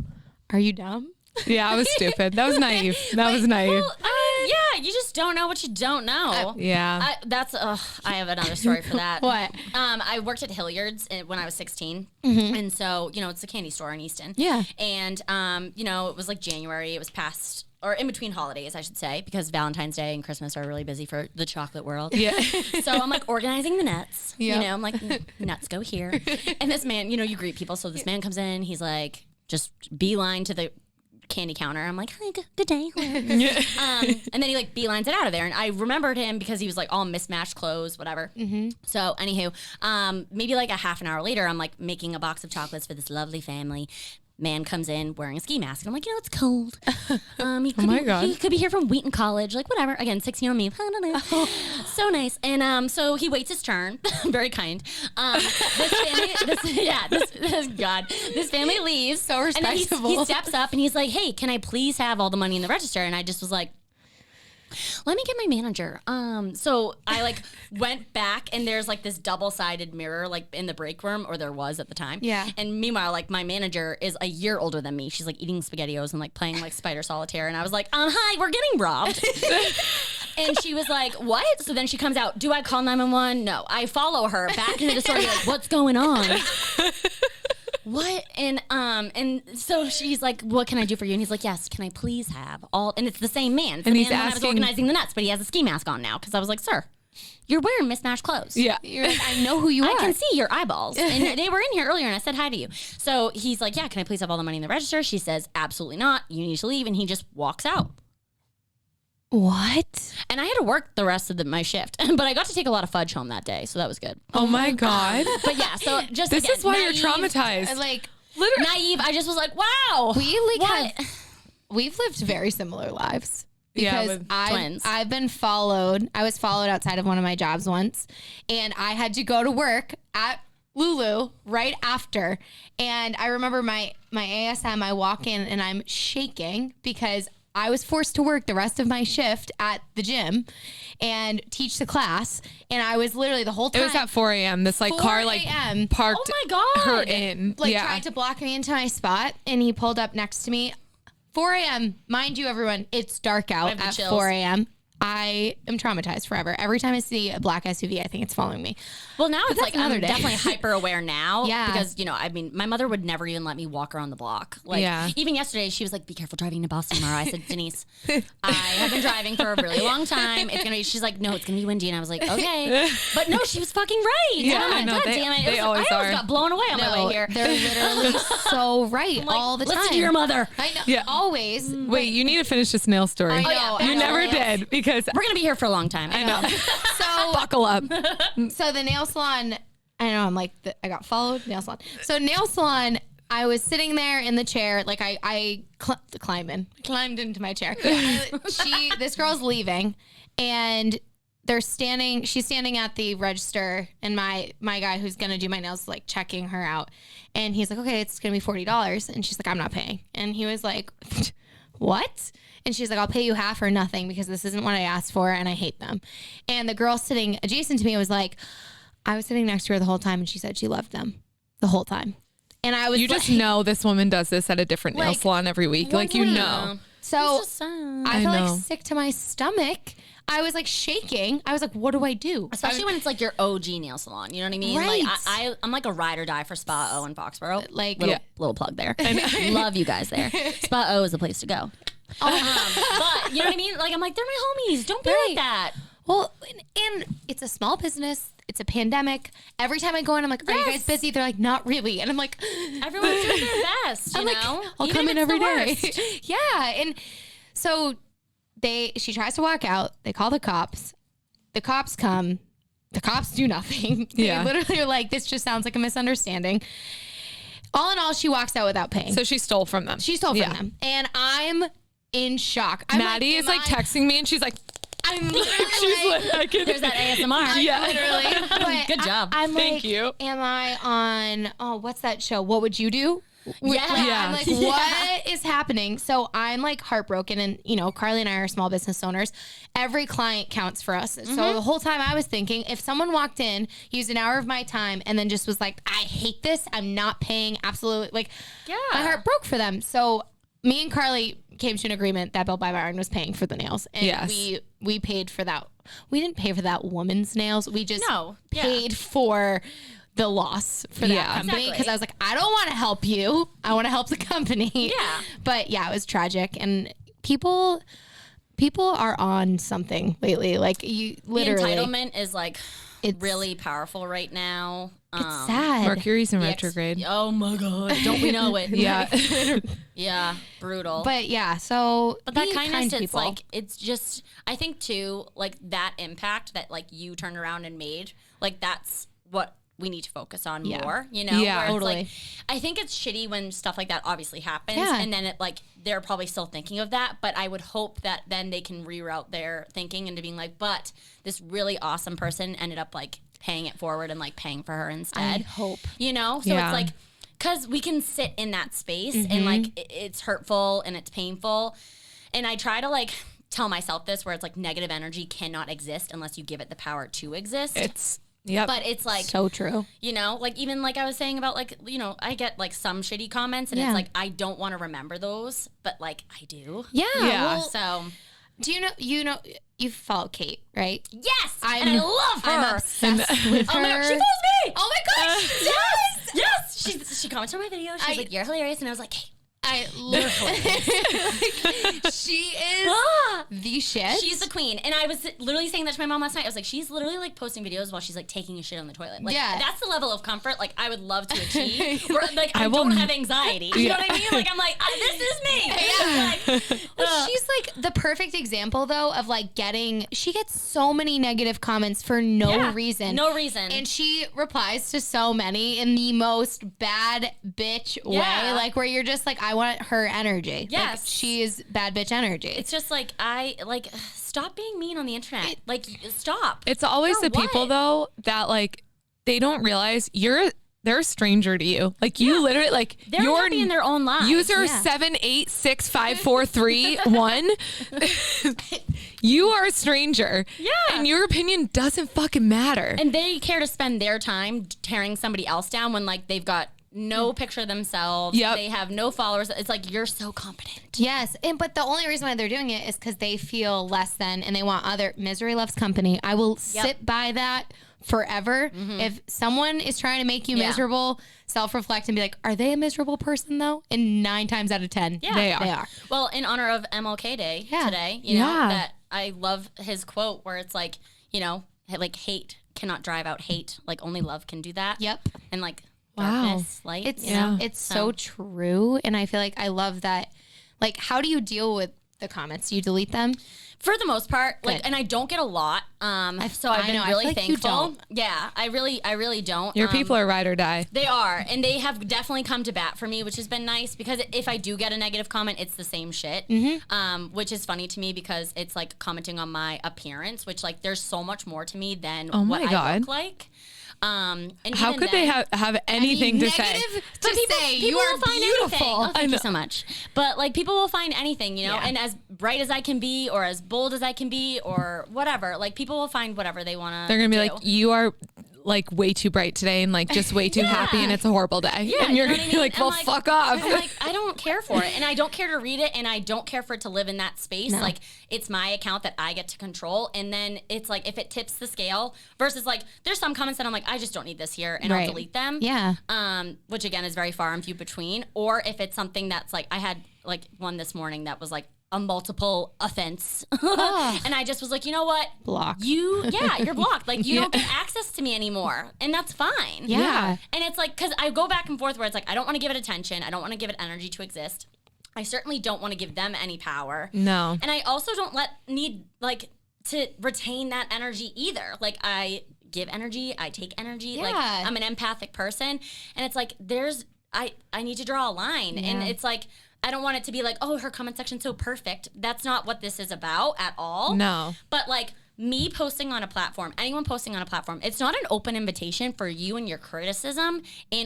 "Are you dumb?" Yeah, I was stupid. That was naive. That was naive. Well, I mean, yeah, you just don't know what you don't know. Yeah. I have another story for that. What? I worked at Hilliard's when I was 16. And so, it's a candy store in Easton. Yeah. And, it was like January. It was past, or in between holidays, I should say, because Valentine's Day and Christmas are really busy for the chocolate world. Yeah. So I'm like organizing the nuts. Yeah. I'm like, nuts go here. And this man, you greet people. So this man comes in. He's like, just beeline to the candy counter. I'm like, hi, good day. Hello. And then he like beelines it out of there. And I remembered him because he was like all mismatched clothes, whatever. So anywho, maybe like a half an hour later, I'm like making a box of chocolates for this lovely family. Man comes in wearing a ski mask. And I'm like, it's cold. He could my God. He could be here from Wheaton College, like whatever. Again, 16 on me. So nice. And so he waits his turn. Very kind. This family leaves. So And then he respectable. steps up and he's like, hey, can I please have all the money in the register? And I just was like, let me get my manager. So I like went back and there's like this double-sided mirror like in the break room, or there was at the time. Yeah. And meanwhile, like my manager is a year older than me. She's like eating SpaghettiOs and like playing like Spider Solitaire. And I was like, hi, we're getting robbed. And she was like, what? So then she comes out, do I call 911? No. I follow her back into the store, like, what's going on? What? And so she's like, what can I do for you? And he's like, yes, can I please have all? And it's the same man. It's the And man he's when I was asking- organizing the nuts, but he has a ski mask on now. Because I was like, sir, you're wearing mismatched clothes. Yeah. You're like, I know who you are. I can see your eyeballs. And they were in here earlier and I said hi to you. So he's like, yeah, can I please have all the money in the register? She says, absolutely not. You need to leave. And he just walks out. What? And I had to work the rest of my shift. But I got to take a lot of fudge home that day. So that was good. Oh my God. But yeah, so just This again, is why naive, you're traumatized. Like, Literally. Naive. I just was like, wow. we like What? we've lived very similar lives. because with twins. I've been followed. I was followed outside of one of my jobs once, and I had to go to work at Lulu right after. And I remember my ASM, I walk in and I'm shaking because I was forced to work the rest of my shift at the gym and teach the class. And I was literally the whole time. It was at 4 a.m. This like 4 car like a.m. parked Oh my God. her in. like yeah. tried to block me into my spot, and he pulled up next to me. 4 a.m. Mind you, everyone, it's dark out have the at chills. 4 a.m. I am traumatized forever. Every time I see a black SUV, I think it's following me. Well, now it's that's like I'm another day. definitely hyper aware now. Yeah. Because, I mean, my mother would never even let me walk around the block. Like, Yeah. even yesterday, she was like, be careful driving to Boston tomorrow. I said, Denise, I have been driving for a really long time. She's like, no, it's going to be windy. And I was like, okay. But no, she was fucking right. Yeah, and I'm like, I know. God They- damn it. they I always are. got blown away on my way here. They're literally so right Like, all the time. listen to your mother. I know. Yeah. Always. Wait, you need to finish this nail story. I know. yeah. You I never know. did because We're going to be here for a long time. I know. So, Buckle up. so the nail salon, I know I'm like, I got followed, nail salon. So nail salon, I was sitting there in the chair, like I climbed into my chair. This girl's leaving, and she's standing at the register, and my guy who's gonna do my nails is like checking her out, and he's like, okay, it's gonna be $40, and she's like, I'm not paying, and he was like, what? And she's like, I'll pay you half or nothing because this isn't what I asked for and I hate them. And the girl sitting adjacent to me was like, I was sitting next to her the whole time and she said she loved them the whole time. And I was You just know this woman does this at a different nail Like, salon every week. Like, you know. So It's just, I felt know. like sick to my stomach. I was like shaking. I was like, what do I do? especially when it's like your OG nail salon. You know what I mean? Right. Like I'm like a ride or die for Spa O in Foxborough. Like, Little plug there. Love you guys there. Spa O is the place to go. But you know what I mean? Like I'm like, they're my homies. Don't be Right. like that. Well, and it's a small business. It's a pandemic. Every time I go in, I'm like, are you guys Yes. busy? They're like, not really. And I'm like, Everyone's doing their best. You I'm like, know? I'll Even come if in it's every the day. worst. Yeah. And so she tries to walk out. They call the cops. The cops come. The cops do nothing. They Yeah. literally are like, this just sounds like a misunderstanding. All in all, she walks out without paying. So she stole from them. She stole from them. And I'm in shock. I'm Maddie is like texting me and she's like, I'm literally she's like, I can. There's that ASMR. Yeah. literally. But Good job. I'm Thank like, you. am I on, what's that show? What Would You Do? Yeah. I'm like, what is happening? So I'm like heartbroken. And, Carly and I are small business owners. Every client counts for us. So the whole time I was thinking, if someone walked in, used an hour of my time, and then just was like, I hate this, I'm not paying, absolutely. Like, my heart broke for them. So me and Carly came to an agreement that Bill Byron was paying for the nails. And Yes. we paid for that. We didn't pay for that woman's nails. We just paid for the loss for that Yeah. company because Exactly. I was like, I don't want to help you. I want to help the company. Yeah. But yeah, it was tragic. And people are on something lately. Like you literally. The entitlement is like It's- really powerful right now. It's sad. Mercury's in The retrograde. Oh my God. Don't we know it? Yeah. Yeah. Brutal. But yeah, so But that be kindness, kind to it's people. like, it's just, I think too, like that impact that like you turned around and made, like that's what we need to focus on Yeah. more, Yeah. where it's Totally. like, I think it's shitty when stuff like that obviously happens Yeah. and then it like, they're probably still thinking of that, but I would hope that then they can reroute their thinking into being like, but this really awesome person ended up like paying it forward and like paying for her instead. I hope. So Yeah. it's like, because we can sit in that space and like it's hurtful and it's painful. And I try to like tell myself this where it's like negative energy cannot exist unless you give it the power to exist. It's, yep. But it's like, So true. like even like I was saying about like, I get like some shitty comments and Yeah. it's like, I don't want to remember those, but like I do. Yeah. Yeah. Well, So do you follow Kate, right? yes, and I love her. I'm obsessed with her. Oh my God, she follows me. Oh my gosh, she does. Yes, she commented on my video. She was like, "You're hilarious," and I was like, "Hey, I literally. She is ah." the shit. She's the queen." And I was literally saying that to my mom last night. I was like, "She's literally like posting videos while she's like taking a shit on the toilet." Like, Yeah. that's the level of comfort like I would love to achieve. Where, like I, I will- don't have anxiety. You know what I mean? Like I'm like, this is me. Like, Well, she's like the perfect example though of like she gets so many negative comments for no yeah, reason. No reason. And she replies to so many in the most bad bitch way. Yeah. Like where you're just like, I want her energy. Yes. Like, she is bad bitch energy. It's just like, stop being mean on the internet. Stop. It's always the people though that like they don't realize they're a stranger to you. Like you literally like they're happy in their own lives. User 7865431. You are a stranger. Yeah. And your opinion doesn't fucking matter. And they care to spend their time tearing somebody else down when like they've got no picture of themselves. Yep. They have no followers. It's like, you're so competent. Yes. But the only reason why they're doing it is because they feel less than and they want misery loves company. I will sit by that forever. If someone is trying to make you miserable, self-reflect and be like, are they a miserable person though? And 9 times out of 10, they are. Well, in honor of MLK Day today, you know, that I love his quote where it's like, you know, like hate cannot drive out hate. Like only love can do that. Yep. And like darkness, light. It's so true. And I feel like I love that. Like, how do you deal with the comments? Do you delete them? For the most part, like, and I don't get a lot. So I've been really like thankful. You don't. Yeah, I really don't. Your people are ride or die. They are, and they have definitely come to bat for me, which has been nice because if I do get a negative comment, it's the same shit. Which is funny to me because it's like commenting on my appearance, which like there's so much more to me than what I look like. And how could they have anything to say? To say you are beautiful. Oh, thank you so much. But like people will find anything, you know, and as bright as I can be, or as bold as I can be, or whatever. Like people will find whatever they want to. They're gonna be like, you are like way too bright today, and like just way too happy, and it's a horrible day. Yeah, and you're you know gonna be like, well, fuck off. I'm like, I don't care for it, and I don't care to read it, and I don't care for it to live in that space. No. Like it's my account that I get to control, and then it's like if it tips the scale versus like there's some comments that I'm like, I just don't need this here, and I'll delete them. Yeah. Which again is very far and few between. Or if it's something that's like I had like one this morning that was like a multiple offense. And I just was like, you know what? Block. You're blocked. Like you don't get access to me anymore. And that's fine. Yeah. And it's like, cause I go back and forth where it's like, I don't want to give it attention. I don't want to give it energy to exist. I certainly don't want to give them any power. No. And I also don't need to retain that energy either. Like I give energy, I take energy. Yeah. Like I'm an empathic person. And it's like, I need to draw a line. Yeah. And it's like, I don't want it to be like, oh, her comment section's so perfect. That's not what this is about at all. No. But like me posting on a platform, anyone posting on a platform, it's not an open invitation for you and your criticism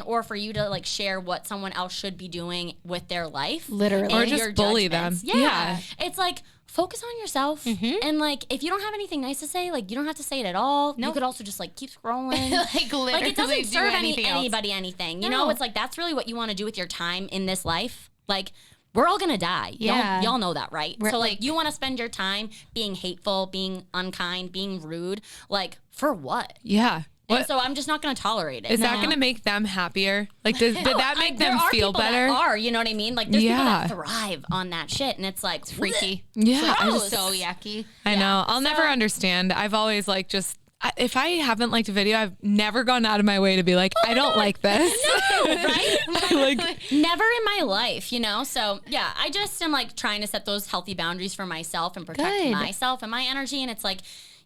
or for you to like share what someone else should be doing with their life. Literally. Or just bully them. Yeah. It's like, focus on yourself. And like, if you don't have anything nice to say, like you don't have to say it at all. You could also just like keep scrolling. Like literally like it doesn't serve anybody anything. You know, it's like, that's really what you want to do with your time in this life. Like, we're all gonna die. Yeah. Y'all know that, right? We're so like you want to spend your time being hateful, being unkind, being rude, like for what? Yeah. And so I'm just not gonna tolerate it. Is that gonna make them happier? Like, did that make them feel better? There are, you know what I mean? Like there's people that thrive on that shit, and it's like freaky. Yeah, I just so yucky. I know. I'll never understand. I've always like just. If I haven't liked a video, I've never gone out of my way to be like, I don't like this. No, right? Like never in my life, you know? So yeah, I just am like trying to set those healthy boundaries for myself and protect myself and my energy. And it's like,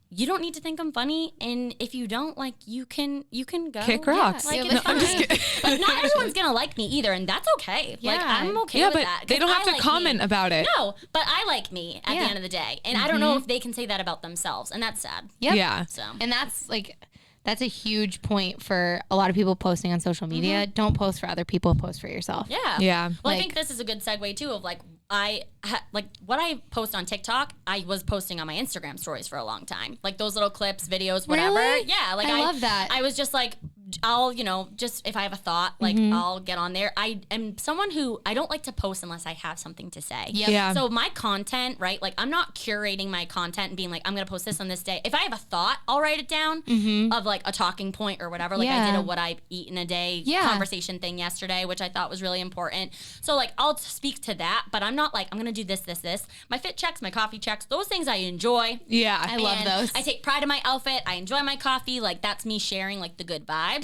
you don't need to think I'm funny, and if you don't, like, you can go kick rocks. Like, it's I'm just fine. But not everyone's gonna like me either, and that's okay. Like I'm okay with that. They don't have to comment about it. No, but I like me at the end of the day, and I don't know if they can say that about themselves, and that's sad. Yep. Yeah. So and that's a huge point for a lot of people posting on social media. Don't post for other people, post for yourself. Yeah. Yeah. Well, I think this is a good segue too of like what I post on TikTok, I was posting on my Instagram stories for a long time. Like those little clips, videos, whatever. Really? Yeah. Like I love that. I was just like, I'll, just if I have a thought, like I'll get on there. I am someone who I don't like to post unless I have something to say. Yep. Yeah. So my content, right? Like I'm not curating my content and being like, I'm going to post this on this day. If I have a thought, I'll write it down of like a talking point or whatever. Like I did a what I eat in a day conversation thing yesterday, which I thought was really important. So like I'll speak to that, but I'm not like, I'm going to do this. My fit checks, my coffee checks, those things I enjoy. Yeah. I love those. I take pride in my outfit. I enjoy my coffee. Like that's me sharing like the good vibes.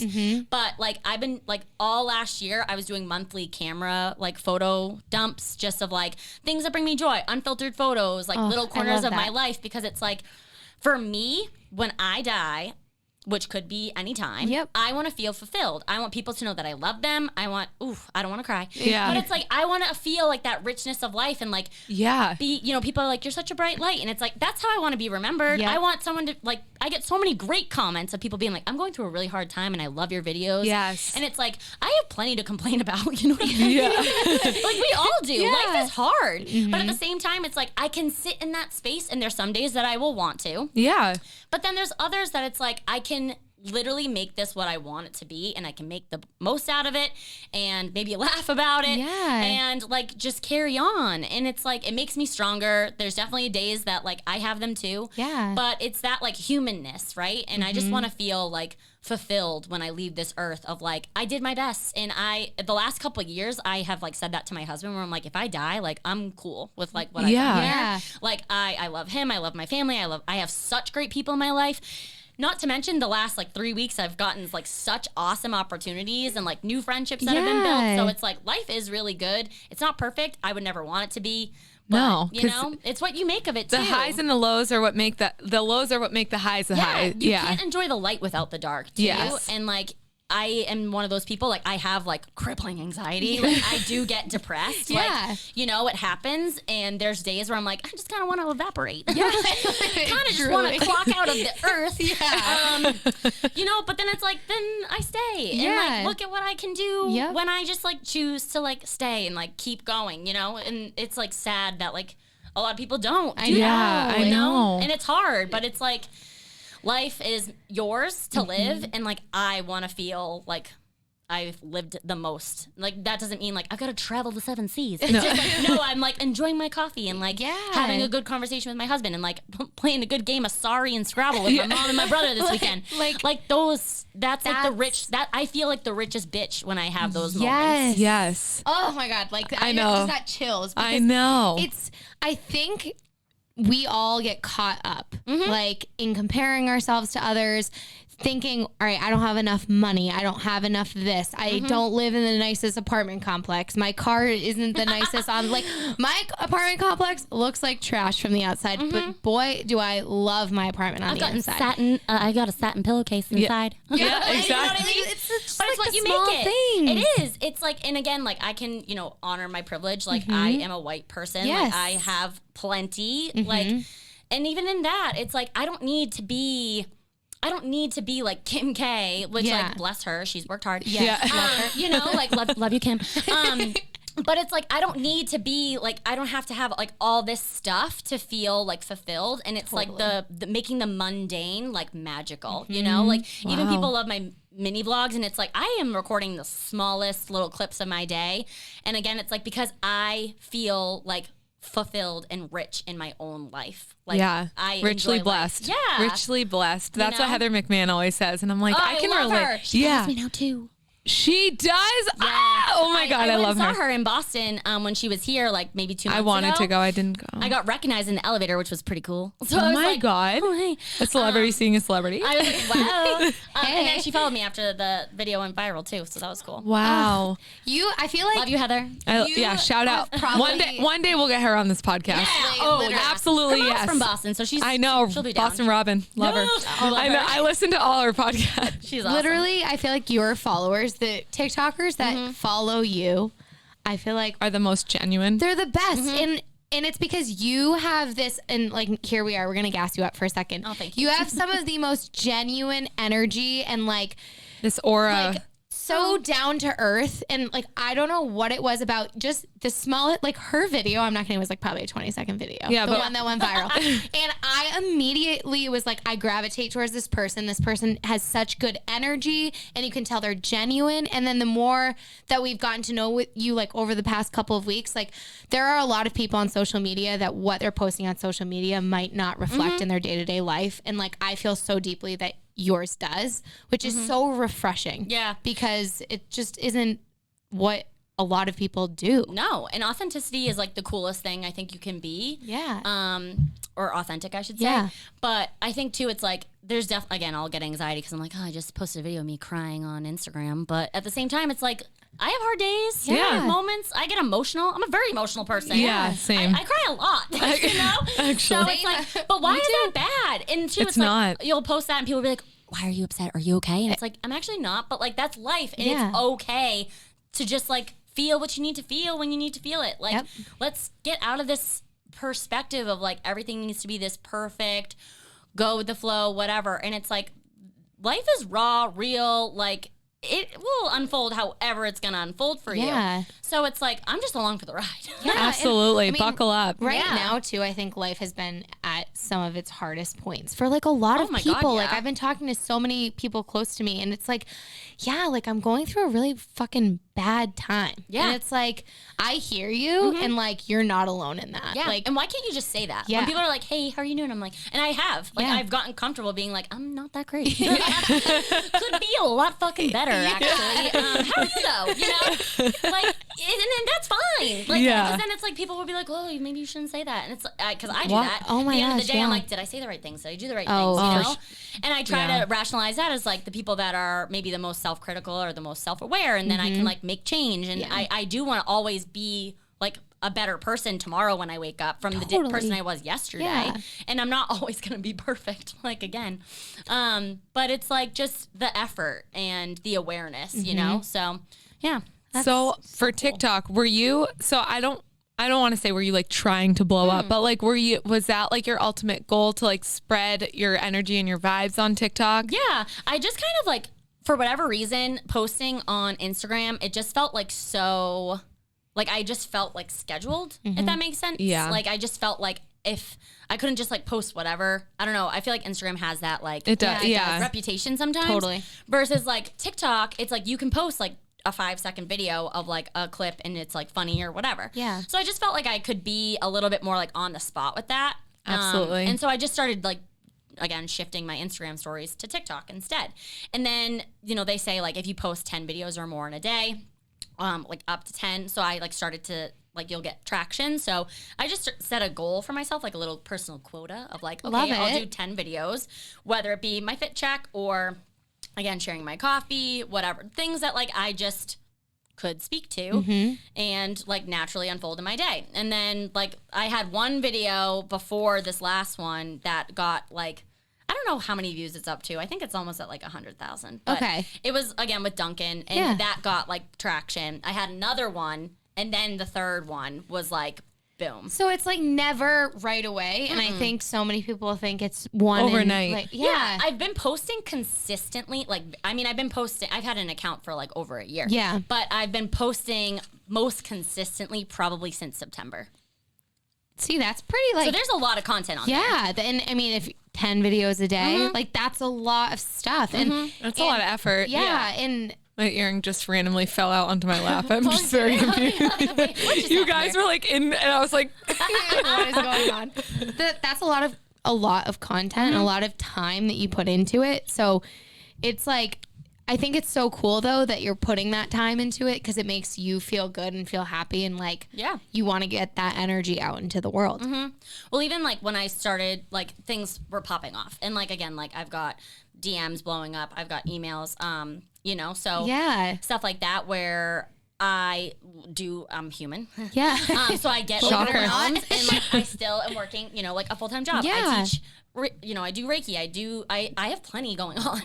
But like I've been like all last year, I was doing monthly camera like photo dumps just of like things that bring me joy, unfiltered photos, like little corners of my life, because it's like for me, when I die, which could be anytime. Yep. I want to feel fulfilled. I want people to know that I love them. I don't want to cry. Yeah. But it's like, I want to feel like that richness of life and like, Yeah. be, people are like, you're such a bright light. And it's like, that's how I want to be remembered. Yep. I want someone to like, I get so many great comments of people being like, I'm going through a really hard time and I love your videos. Yes. And it's like, I have plenty to complain about, you know what I mean? Yeah. Like we all do. Yeah. Life is hard. But at the same time, it's like, I can sit in that space and there's some days that I will want to. Yeah. But then there's others that it's like, I can literally make this what I want it to be and I can make the most out of it and maybe laugh about it and like just carry on. And it's like, it makes me stronger. There's definitely days that like I have them too. Yeah. But it's that like humanness, right? And I just want to feel like fulfilled when I leave this earth of like, I did my best. And the last couple of years, I have like said that to my husband where I'm like, if I die, like I'm cool with like what I've done Yeah. here. Like I love him. I love my family. I have such great people in my life. Not to mention the last like 3 weeks, I've gotten like such awesome opportunities and like new friendships that have been built. So it's like life is really good. It's not perfect. I would never want it to be. But, No, it's what you make of it too. The highs and the lows are what make the lows are what make the highs the highs. You can't enjoy the light without the dark too. Yes. And like I am one of those people, like I have like crippling anxiety. Like I do get depressed. Like, it happens. And there's days where I'm like, I just kind of want to evaporate. Yeah. Kind of just want to clock out of the earth. But then it's like, then I stay. And like, look at what I can do when I just like choose to like stay and like keep going, And it's like sad that like a lot of people don't do that. I know. And it's hard, but it's like, life is yours to live, and like I want to feel like I've lived the most. Like that doesn't mean like I've got to travel the 7 seas. It's just like, no, I'm like enjoying my coffee and like having a good conversation with my husband and like playing a good game of Sorry and Scrabble with my mom and my brother this weekend. Like those. That's like the rich. That I feel like the richest bitch when I have those moments. Yes. Oh my God! Like I know. Just got chills. I know. I think we all get caught up like in comparing ourselves to others, thinking, all right, I don't have enough money. I don't have enough of this. I don't live in the nicest apartment complex. My car isn't the nicest like my apartment complex looks like trash from the outside, but boy, do I love my apartment on the inside. I got a satin pillowcase inside. Yeah, exactly. You know what I mean? It's But it's what you make it. Things. It is. It's like, and again, like I can, honor my privilege. Like I am a white person. Yes. Like I have plenty. Like, and even in that, it's like I don't need to be like Kim K, which like bless her, she's worked hard. Like love you, Kim. But it's like I don't need to be like I don't have to have like all this stuff to feel like fulfilled, and it's like the making the mundane like magical, like even people love my mini vlogs, and it's like I am recording the smallest little clips of my day, and again it's like because I feel like fulfilled and rich in my own life. Like I richly enjoy blessed. Life. Yeah, richly blessed. That's what Heather McMahon always says, and I'm like, I can love relate. her. She loves me now too. She does. Yeah. Oh my God, I love her. I saw her in Boston when she was here, like maybe 2 months ago. I wanted to go. I didn't go. I got recognized in the elevator, which was pretty cool. So oh my God. Oh, hey. A celebrity seeing a celebrity. I was like, wow. And then she followed me after the video went viral too, so that was cool. Wow. I feel like love you, Heather. Shout out. One day we'll get her on this podcast. Yeah. Absolutely. Her mom's yes. from Boston, so I know. She'll be down. Boston Robin. Love her. I know. I listen to all her podcasts. She's awesome. Literally, I feel like your followers, the TikTokers that follow you, I feel like are the most genuine. They're the best. And it's because you have this, and like here we are, we're gonna gas you up for a second. Oh, thank you. You have some of the most genuine energy and like this aura. Like, so down to earth, and like I don't know what it was about just the small, like her video, I'm not kidding, it was like probably a 20-second video, the one that went viral. And I immediately was like, I gravitate towards this person has such good energy, and you can tell they're genuine. And then the more that we've gotten to know with you like over the past couple of weeks, like there are a lot of people on social media that what they're posting on social media might not reflect in their day-to-day life, and like I feel so deeply that yours does, which is so refreshing. Yeah. Because it just isn't what a lot of people do. No. And authenticity is like the coolest thing I think you can be. Yeah. Or authentic, I should say. Yeah. But I think too, it's like, there's definitely, again, I'll get anxiety because I'm like, I just posted a video of me crying on Instagram. But at the same time, it's like, I have hard days. Yeah. I have moments. I get emotional. I'm a very emotional person. Yeah, same. I cry a lot, Actually. So it's like, but why is that bad? And too, it's not. like, you'll post that and people will be like, why are you upset? Are you okay? And it's like, I'm actually not, but like, that's life. And it's okay to just like feel what you need to feel when you need to feel it. Like, let's get out of this perspective of like, everything needs to be this perfect, go with the flow, whatever. And it's like, life is raw, real, like, it will unfold however it's going to unfold for you. So it's like, I'm just along for the ride. Absolutely. And, I mean, buckle up. Right now, too, I think life has been at some of its hardest points for like a lot of people. God, like I've been talking to so many people close to me and it's like, like I'm going through a really fucking bad time. And it's like, I hear you and like, you're not alone in that. Like, and why can't you just say that? When people are like, hey, how are you doing? I'm like, and I have. Like, I've gotten comfortable being like, I'm not that great. Could be a lot fucking better. Actually, how are you though? You know, like, and that's fine. Like, because then it's like people will be like, "Oh, maybe you shouldn't say that," and it's because I do that. Oh my At the end gosh, of the day, I'm like, "Did I say the right things? Did I do the right things?" You know, and I try to rationalize that as like the people that are maybe the most self-critical or the most self-aware, and then I can like make change. And I do want to always be like a better person tomorrow when I wake up from the person I was yesterday. And I'm not always going to be perfect, like again. But it's like just the effort and the awareness, you know? So, yeah. So for TikTok, were you, so I don't want to say were you like trying to blow up, but like was that like your ultimate goal to like spread your energy and your vibes on TikTok? Yeah. I just kind of like, for whatever reason, posting on Instagram, it just felt like so... Like, I just felt, like, scheduled, if that makes sense. Yeah. Like, I just felt like if I couldn't just, like, post whatever. I don't know. I feel like Instagram has that, like, it does, reputation sometimes. Totally. Versus, like, TikTok, it's like you can post, like, a 5-second video of, like, a clip and it's, like, funny or whatever. Yeah. So I just felt like I could be a little bit more, like, on the spot with that. Absolutely. And so I just started, like, again, shifting my Instagram stories to TikTok instead. And then, you know, they say, like, if you post 10 videos or more in a day, like up to 10. So I like started to like, you'll get traction. So I just set a goal for myself, like a little personal quota of like, okay, I'll do 10 videos, whether it be my fit check or again, sharing my coffee, whatever, things that like, I just could speak to and like naturally unfold in my day. And then like I had one video before this last one that got like, I don't know how many views it's up to. I think it's almost at like 100,000. Okay. It was again with Duncan, and that got like traction. I had another one, and then the third one was like, boom. So it's like never right away, and I think so many people think it's one overnight. Like, I've been posting consistently. Like, I mean, I've had an account for like over a year. Yeah. But I've been posting most consistently probably since September. See, that's pretty like. So there's a lot of content on there. Yeah, and I mean, if 10 videos a day, like that's a lot of stuff, and that's a lot of effort. Yeah, and my earring just randomly fell out onto my lap. I'm just very confused. You guys were like in, and I was like, what is going on? That's a lot of content, and a lot of time that you put into it. So it's like, I think it's so cool though that you're putting that time into it because it makes you feel good and feel happy and like you want to get that energy out into the world. Well, even like when I started, like things were popping off, and like again, like I've got DMs blowing up, I've got emails, you know, so stuff like that where I'm human. Yeah. So I get overwhelmed and like I still am working, you know, like a full-time job. I teach, you know, I do Reiki. I have plenty going on.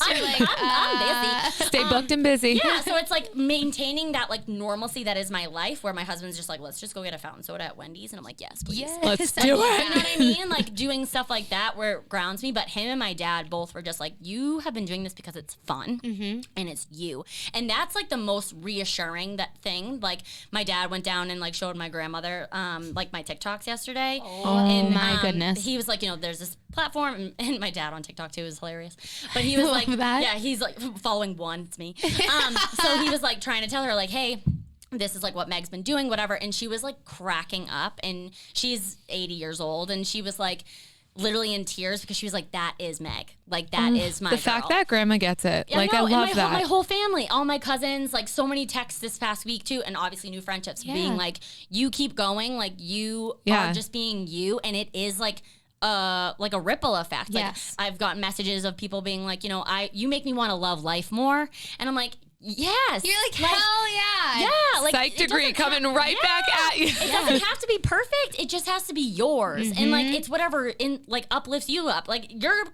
I'm busy. Stay booked and busy. Yeah. So it's like maintaining that like normalcy that is my life where my husband's just like, let's just go get a fountain soda at Wendy's. And I'm like, yes, please. Yes. Let's do it. You know what I mean? Like doing stuff like that where it grounds me. But him and my dad both were just like, you have been doing this because it's fun and it's you. And that's like the most reassuring that thing. Like my dad went down and like showed my grandmother like my TikToks yesterday. Oh my goodness. He was like, you know, there's this platform, and my dad on TikTok too is hilarious. But he was like, yeah, he's like following one. It's me. So he was like trying to tell her like, hey, this is like what Meg's been doing, whatever. And she was like cracking up, and she's 80 years old, and she was like literally in tears because she was like, that is Meg. Like that is my the fact that grandma gets it. Yeah, like I love that. My whole family, all my cousins, like so many texts this past week too, and obviously new friendships being like, you keep going, like you are just being you, and it is like a ripple effect. Like I've gotten messages of people being like, you know, you make me want to love life more, and I'm like, Yes. You're like, hell yeah. Yeah. Like, Psych degree coming right back at you. It doesn't have to be perfect. It just has to be yours. And like, it's whatever uplifts you up. Like your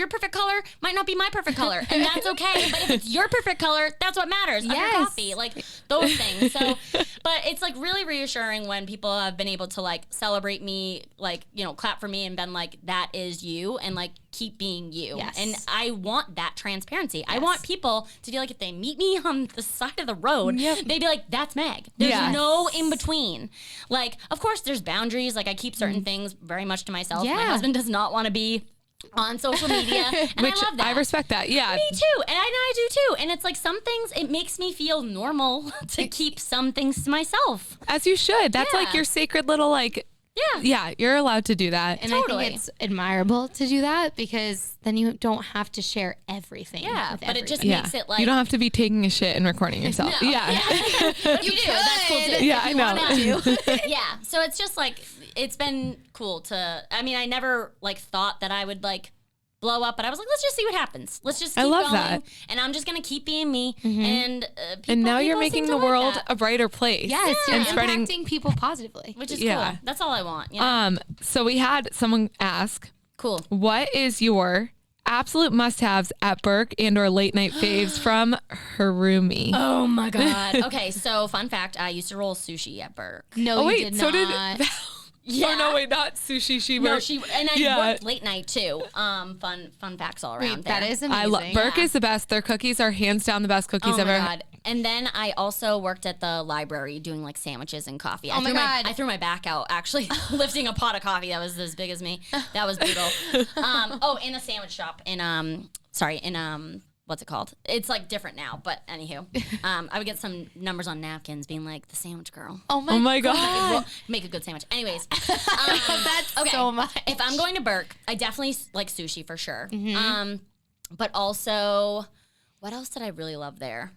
perfect color might not be my perfect color. And that's okay. But if it's your perfect color, that's what matters. Yes. Your coffee, like those things. So, but it's like really reassuring when people have been able to like celebrate me, like, you know, clap for me and been like, that is you. And like, keep being you. Yes. And I want that transparency. Yes. I want people to feel like if they meet me on the side of the road, they'd be like, that's Meg. There's no in between. Like, of course, there's boundaries. Like, I keep certain things very much to myself. My husband does not want to be on social media. And Which I love that. I respect that. Yeah. Me too. And I do too. And it's like some things, it makes me feel normal to keep some things to myself. As you should. That's like your sacred little like. Yeah, you're allowed to do that. And I think it's admirable to do that because then you don't have to share everything. Yeah, but it just makes it like... You don't have to be taking a shit and recording yourself. No. Yeah. But if you do, that's cool too. Yeah, I know. Yeah, so it's just like, it's been cool to... I mean, I never like thought that I would like blow up, but I was like, let's just see what happens. Let's just keep going. That. And I'm just going to keep being me. And now you're making the world a brighter place. Yes, you're and impacting people positively. Which is cool. That's all I want. You know? So we had someone ask, cool. What is your absolute must-haves at Burke and or late night faves from Harumi? Oh my God. Okay, so fun fact, I used to roll sushi at Burke. No, you did not. So did Oh no, wait, not sushi. She worked. No, I worked late night too. Fun facts all around there. That is amazing. I love Burke is the best. Their cookies are hands down the best cookies ever. Oh my God. And then I also worked at the library doing like sandwiches and coffee. Oh my God. I threw my back out actually lifting a pot of coffee that was as big as me. That was brutal. In a sandwich shop in what's it called? It's like different now, but anywho, I would get some numbers on napkins being like the sandwich girl. Oh my God. Make a good sandwich. Anyways, that's okay. so much. If I'm going to Burke, I definitely like sushi for sure. But also, what else did I really love there?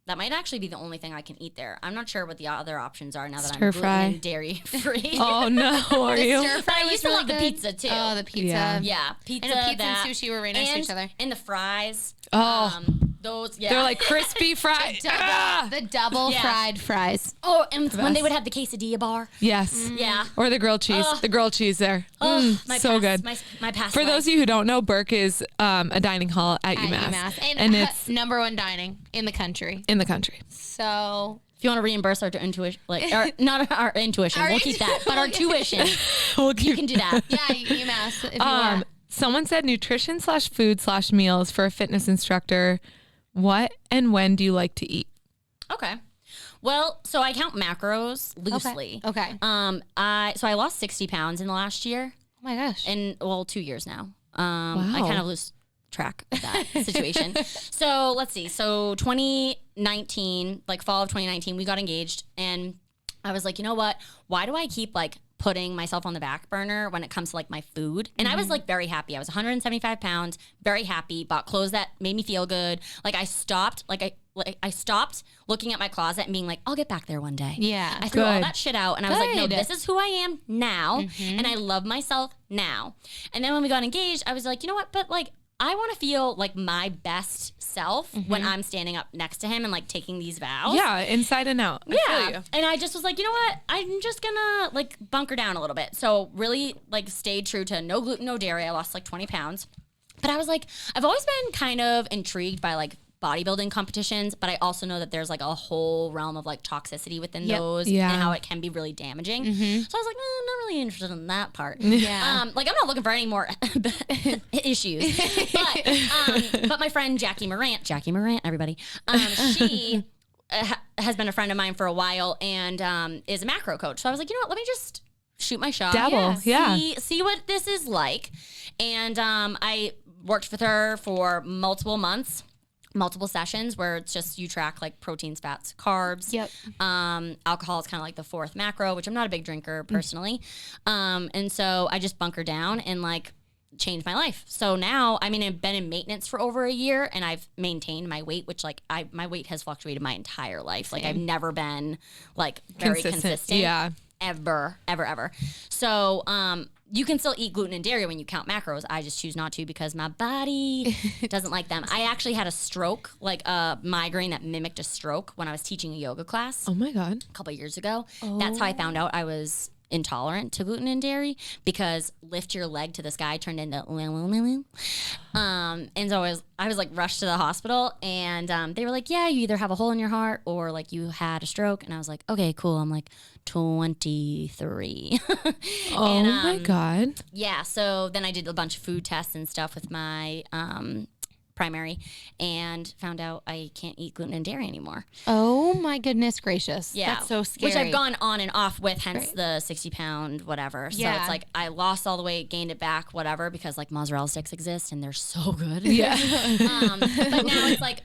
That might actually be the only thing I can eat there. I'm not sure what the other options are now that I'm gluten and dairy free. Oh no, are you? But I used to love the pizza too. Oh, the pizza. Yeah, pizza. And pizza and sushi were right next to each other. And the fries. Oh. Those, They're like crispy fried. The double fried fries. Oh, and when they would have the quesadilla bar. Yes. Yeah. Or the grilled cheese. The grilled cheese there. Good. My past For those of you who don't know, Burke is a dining hall at UMass. And it's number one dining in the country. In the country. So... If you want to reimburse our intuition, not our intuition, we'll keep that, but our tuition, you can do that. Yeah, UMass. If you want. Someone said nutrition/food/meals for a fitness instructor. What and when do you like to eat? Okay. Well, so I count macros loosely. Okay. I lost 60 pounds in the last year. Oh my gosh. And 2 years now. I kind of lose track of that situation. So let's see. So 2019, like fall of 2019, we got engaged, and I was like, you know what? Why do I keep like putting myself on the back burner when it comes to like my food? And I was like very happy. I was 175 pounds, very happy, bought clothes that made me feel good. Like I stopped looking at my closet and being like, I'll get back there one day. Yeah. I threw all that shit out and I was like, no, this is who I am now. And I love myself now. And then when we got engaged, I was like, you know what? But like, I want to feel like my best self when I'm standing up next to him and like taking these vows. Yeah, inside and out. I feel you. And I just was like, you know what? I'm just gonna like bunker down a little bit. So really like stayed true to no gluten, no dairy. I lost like 20 pounds. But I was like, I've always been kind of intrigued by like bodybuilding competitions, but I also know that there's like a whole realm of like toxicity within those and how it can be really damaging. So I was like, I'm not really interested in that part. Yeah. Like I'm not looking for any more issues. But my friend Jackie Morant, everybody, she has been a friend of mine for a while and is a macro coach. So I was like, you know what, let me just shoot my shot. Dabble, See what this is like. And I worked with her for multiple months. Multiple sessions where it's just you track like proteins, fats, carbs. Yep. Alcohol is kind of like the fourth macro, which I'm not a big drinker personally. And so I just bunker down and like changed my life. So now, I mean, I've been in maintenance for over a year and I've maintained my weight, which like my weight has fluctuated my entire life. Same. Like I've never been like very consistent. Yeah. Ever. So you can still eat gluten and dairy when you count macros. I just choose not to because my body doesn't like them. I actually had a stroke, like a migraine that mimicked a stroke when I was teaching a yoga class. Oh my God. A couple of years ago. That's how I found out I was intolerant to gluten and dairy, because lift your leg to the sky turned into and so I was like rushed to the hospital, and they were like, yeah, you either have a hole in your heart or like you had a stroke. And I was like, okay, cool. I'm like 23. Oh my God. Yeah, so then I did a bunch of food tests and stuff with my primary, and found out I can't eat gluten and dairy anymore. Oh my goodness gracious. Yeah. That's so scary. Which I've gone on and off with, hence the 60 pound whatever. So Yeah. it's like I lost all the weight, gained it back, whatever, because like mozzarella sticks exist and they're so good. Yeah. But now it's like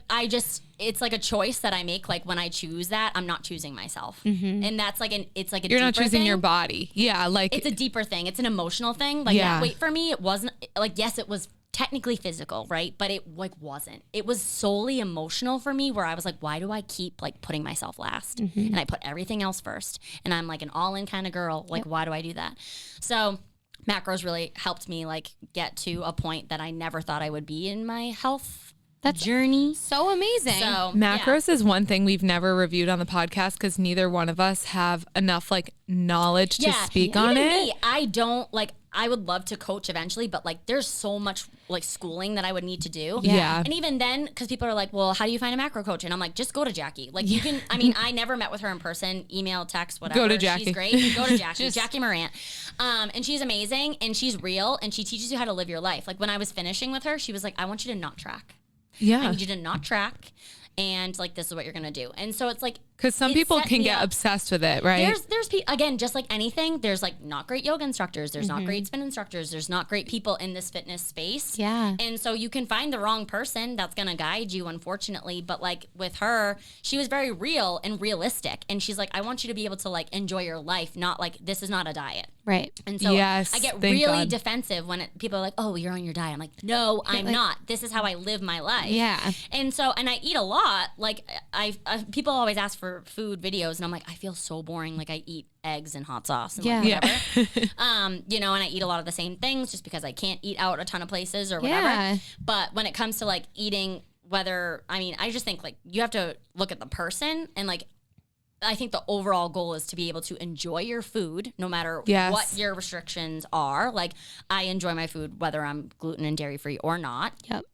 it's like a choice that I make. Like when I choose that, I'm not choosing myself. And that's like it's like a You're not deeper choosing thing. your body. Yeah. Like It's a deeper thing. It's an emotional thing. Like Yeah. that weight for me, it wasn't like, yes, it was technically physical, right? But it like wasn't. It was solely emotional for me, where I was like, why do I keep like putting myself last? And I put everything else first. And I'm like an all-in kind of girl. Like, why do I do that? So macros really helped me like get to a point that I never thought I would be in my health journey. So amazing. So macros is one thing we've never reviewed on the podcast because neither one of us have enough like knowledge to speak on Even it. me, I don't like. I would love to coach eventually, but like there's so much like schooling that I would need to do. Yeah. And even then, because people are like, well, how do you find a macro coach? And I'm like, just go to Jackie. Like you can, I mean, I never met with her in person, email, text, whatever. Go to Jackie. She's great. Go to Jackie, Jackie Morant. And she's amazing, and she's real, and she teaches you how to live your life. Like when I was finishing with her, she was like, I want you to not track. I Yeah. need you to not track. And like, this is what you're going to do. And so it's like, Because some it people set can me get up. obsessed with it, right? There's again, just like anything, there's like not great yoga instructors, there's not great spin instructors, there's not great people in this fitness space. Yeah. And so you can find the wrong person that's going to guide you, unfortunately. But like with her, she was very real and realistic. And she's like, I want you to be able to like enjoy your life, not like, this is not a diet. Right. And so Yes, I get thank really God. defensive when people are like, oh, you're on your diet. I'm like, no, I'm not. This is how I live my life. Yeah. And so, and I eat a lot. Like I people always ask for food videos, and I'm like, I feel so boring. Like I eat eggs and hot sauce and like Yeah. whatever. You know, and I eat a lot of the same things just because I can't eat out a ton of places or whatever. Yeah. But when it comes to like eating, I just think like you have to look at the person, and like I think the overall goal is to be able to enjoy your food no matter Yes. what your restrictions are. Like I enjoy my food whether I'm gluten and dairy free or not. Yep.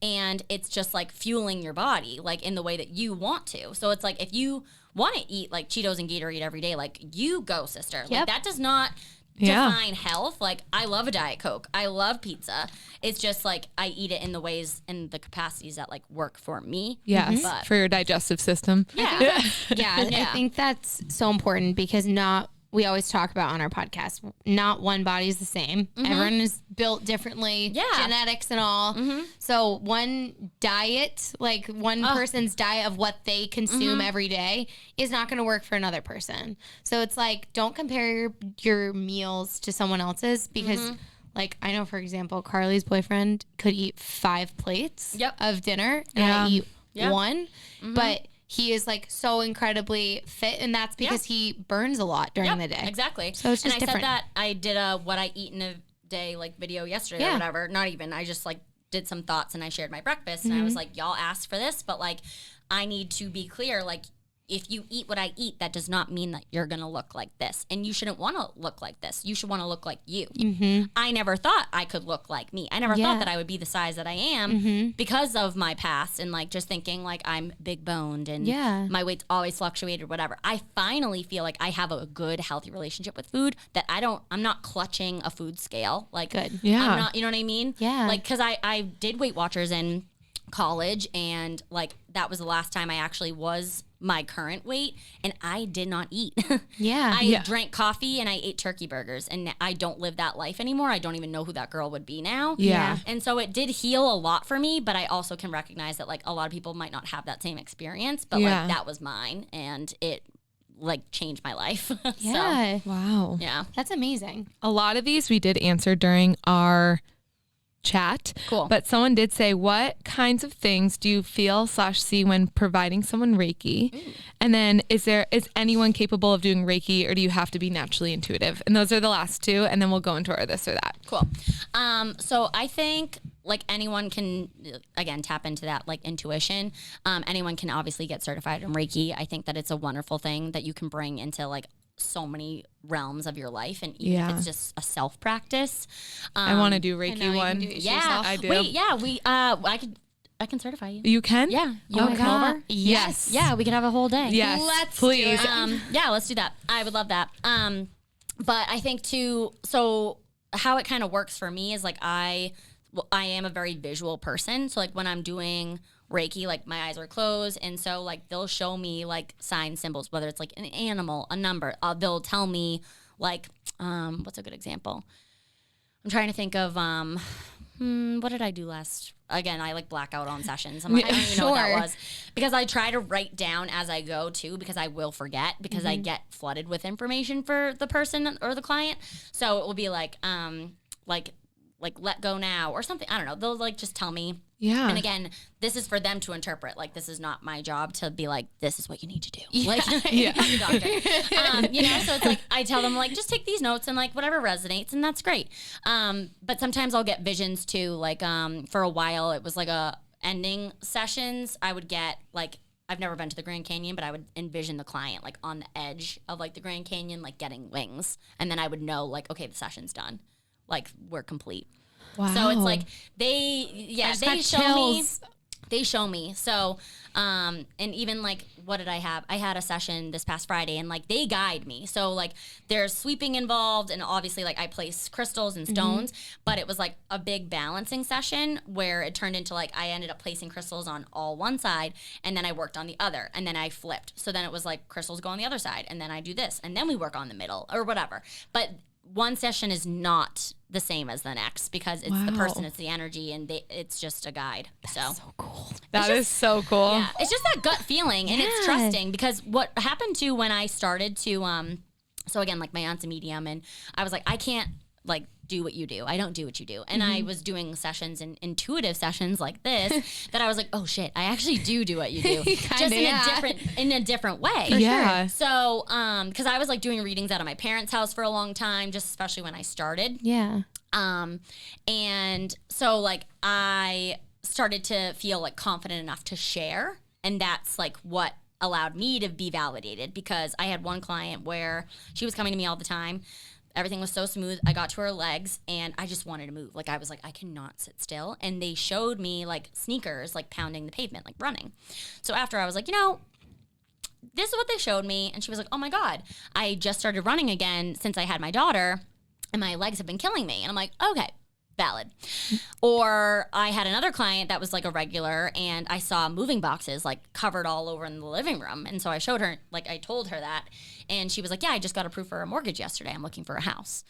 And it's just like fueling your body like in the way that you want to. So it's like if you want to eat like Cheetos and Gatorade every day, like you go, sister. Like Yep. that does not Yeah. define health. Like I love a Diet Coke. I love pizza. It's just like I eat it in the ways and the capacities that like work for me. Yes. But For your digestive system. yeah. Yeah, I Yeah. think that's so important because we always talk about on our podcast, not one body is the same. Everyone is built differently, Yeah. genetics and all. So one diet, like one person's diet of what they consume every day is not going to work for another person. So it's like, don't compare your meals to someone else's because like I know, for example, Carly's boyfriend could eat 5 plates Yep. of dinner and Yeah. I eat Yeah. one, but he is like so incredibly fit, and that's because he burns a lot during the day. Exactly. So it's just and I different. said that I did a what I eat in a day like video yesterday or Yeah. whatever. Not even. I just like did some thoughts and I shared my breakfast and I was like, y'all asked for this, but like I need to be clear, like if you eat what I eat, that does not mean that you're gonna look like this, and you shouldn't want to look like this. You should want to look like you. I never thought I could look like me. I never thought that I would be the size that I am because of my past and like just thinking like I'm big boned and Yeah. my weight's always fluctuated, whatever. I finally feel like I have a good, healthy relationship with food that I'm not clutching a food scale. Like, Good. Yeah. I'm not, you know what I mean? Yeah. Like, cause I did Weight Watchers in college, and like that was the last time I actually was my current weight, and I did not eat. Yeah. I drank coffee and I ate turkey burgers, and I don't live that life anymore. I don't even know who that girl would be now. Yeah. And so it did heal a lot for me, but I also can recognize that like a lot of people might not have that same experience, but Yeah. like that was mine, and it like changed my life. Yeah. Wow. So, yeah. That's amazing. A lot of these we did answer during our chat. Cool. But someone did say, what kinds of things do you feel/see when providing someone Reiki? And then is anyone capable of doing Reiki, or do you have to be naturally intuitive? And those are the last two. And then we'll go into our this or that. Cool. So I think like anyone can, again, tap into that like intuition. Anyone can obviously get certified in Reiki. I think that it's a wonderful thing that you can bring into like so many realms of your life, and even if it's just a self practice. I want to do Reiki one. I do. Wait, I can certify you. You can? Yeah. You want to come over? Yes. Yeah, we can have a whole day. Yes. Let's please. do it. Yeah, let's do that. I would love that. But I think so how it kind of works for me is like I am a very visual person. So like when I'm doing Reiki, like my eyes are closed, and so like they'll show me like sign symbols, whether it's like an animal, a number. They'll tell me like what's a good example? I'm trying to think of what did I do last? Again, I like black out on sessions. I'm like, I don't even know what that was, because I try to write down as I go too, because I will forget, because I get flooded with information for the person or the client. So it will be like let go now or something. I don't know. They'll like just tell me. Yeah. And again, this is for them to interpret. Like, this is not my job to be like, this is what you need to do. Like, I'm the doctor. So it's like, I tell them like, just take these notes and like whatever resonates, and that's great. But sometimes I'll get visions too. Like, for a while it was like ending sessions. I would get like, I've never been to the Grand Canyon, but I would envision the client like on the edge of like the Grand Canyon, like getting wings. And then I would know like, okay, the session's done. Like, we're complete. Wow. So it's like they show me. So, and even like, what did I have? I had a session this past Friday, and like they guide me. So like there's sweeping involved, and obviously like I place crystals and stones, but it was like a big balancing session where it turned into like, I ended up placing crystals on all one side, and then I worked on the other, and then I flipped. So then it was like crystals go on the other side, and then I do this, and then we work on the middle or whatever. But one session is not the same as the next, because it's the person, it's the energy, and it's just a guide. So cool. That is so cool. Yeah, it's just that gut feeling, and it's trusting, because what happened to when I started to, so again, like my aunt's a medium, and I was like, I can't like do what you do. I don't do what you do. And I was doing sessions and intuitive sessions like this that I was like, oh shit, I actually do what you do. Just in a different way. Yeah. So, cause I was like doing readings out of my parents' house for a long time, just especially when I started. Yeah. And so like I started to feel like confident enough to share. And that's like what allowed me to be validated, because I had one client where she was coming to me all the time. Everything was so smooth. I got to her legs and I just wanted to move. Like, I was like, I cannot sit still. And they showed me like sneakers, like pounding the pavement, like running. So after I was like, this is what they showed me. And she was like, oh my God, I just started running again since I had my daughter, and my legs have been killing me. And I'm like, okay, valid. Or I had another client that was like a regular, and I saw moving boxes like covered all over in the living room. And so I showed her, like I told her that, and she was like, yeah, I just got approved for a mortgage yesterday. I'm looking for a house.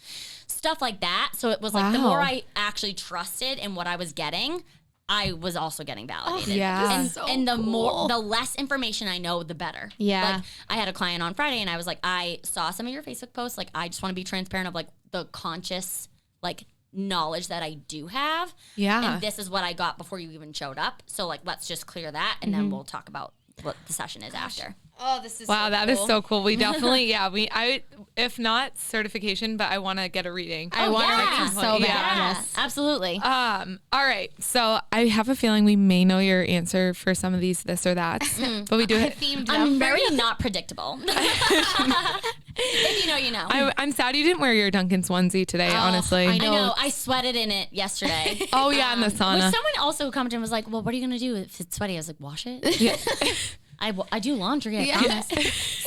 Stuff like that. So it was like, the more I actually trusted in what I was getting, I was also getting validated. Oh, yeah. And the less information I know, the better. Yeah. Like, I had a client on Friday, and I was like, I saw some of your Facebook posts. Like, I just want to be transparent of like the conscious, like, knowledge that I do have. Yeah. And this is what I got before you even showed up. So like, let's just clear that, and then we'll talk about what the session is after. Oh, this is wow, so that cool. is so cool. We definitely, if not certification, but I want to get a reading. I want to read so bad. Yeah, absolutely. All right. So I have a feeling we may know your answer for some of these this or that, but we do it. I'm very not predictable. If you know, you know. I'm sad you didn't wear your Duncan's onesie today, honestly. I know. I sweated in it yesterday. Oh, yeah, in the sauna. Which someone also commented and was like, well, what are you going to do if it's sweaty? I was like, wash it. Yeah. I do laundry, I promise.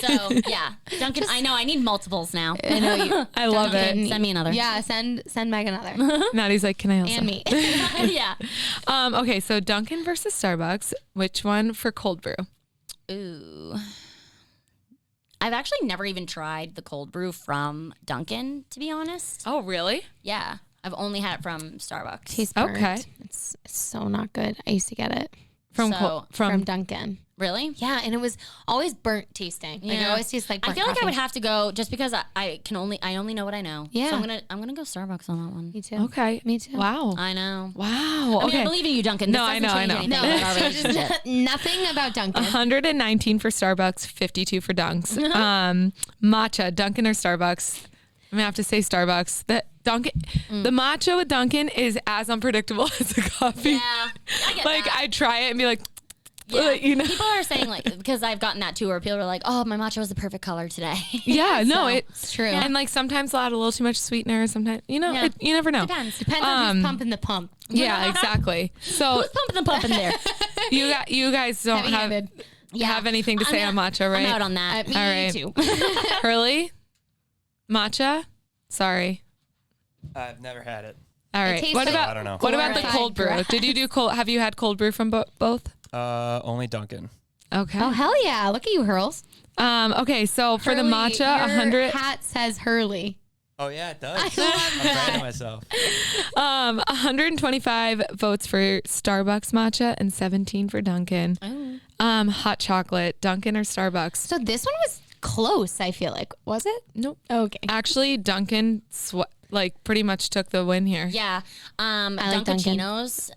So, yeah. Duncan, I know. I need multiples now. I know you. I love it. Send me another. Yeah, send Meg another. Maddie's like, can I also? And me. Yeah. Okay, so Duncan versus Starbucks. Which one for cold brew? Ooh. I've actually never even tried the cold brew from Dunkin', to be honest. Oh, really? Yeah. I've only had it from Starbucks. Tastes burnt. Okay. It's so not good. I used to get it. From Dunkin'. Really? Yeah, and it was always burnt tasting. Like it always tastes like burnt I feel like coffee. I would have to go just because I only know what I know. Yeah. So I'm gonna go Starbucks on that one. Me too. Okay. Me too. Wow. I know. Wow. I mean, Okay. I believe in you, Duncan. This No, I doesn't know, change I know. anything No, about our relationship. nothing about Dunkin'. 119 for Starbucks, 52 for Dunks. Matcha, Dunkin' or Starbucks? I'm gonna have to say Starbucks. The matcha with Dunkin' is as unpredictable as the coffee. Yeah, I get Like that. I try it and be like, Yeah. you know. People are saying like, because I've gotten that too, where people are like, "Oh, my matcha was the perfect color today." Yeah, no, So, it's true. And like sometimes they'll add a little too much sweetener. Sometimes, you know, Yeah. you never know. Depends. Depends on who's pumping the pump. Yeah, exactly. So Who's pumping the pump in there? you guys don't Heavy-handed. have anything to say on matcha, right? I'm out on that. Me All right. too. Hurley, matcha. Sorry. I've never had it. All right. tastes What like about I don't know. what about the glorified cold brew? grass. Did you do cold? Have you had cold brew from both? Only Dunkin'. Okay. Oh hell yeah! Look at you, Hurls. Okay. So for the Hurley, matcha, your 100. hat says Hurley. Oh yeah, it does. I love I'm proud of myself. 125 votes for Starbucks matcha and 17 for Dunkin'. Oh. Hot chocolate, Dunkin' or Starbucks? So this one was close. I feel like was it? Nope. Okay. Actually, Dunkin' pretty much took the win here. Yeah. like Dunkin'. Dunkachinos.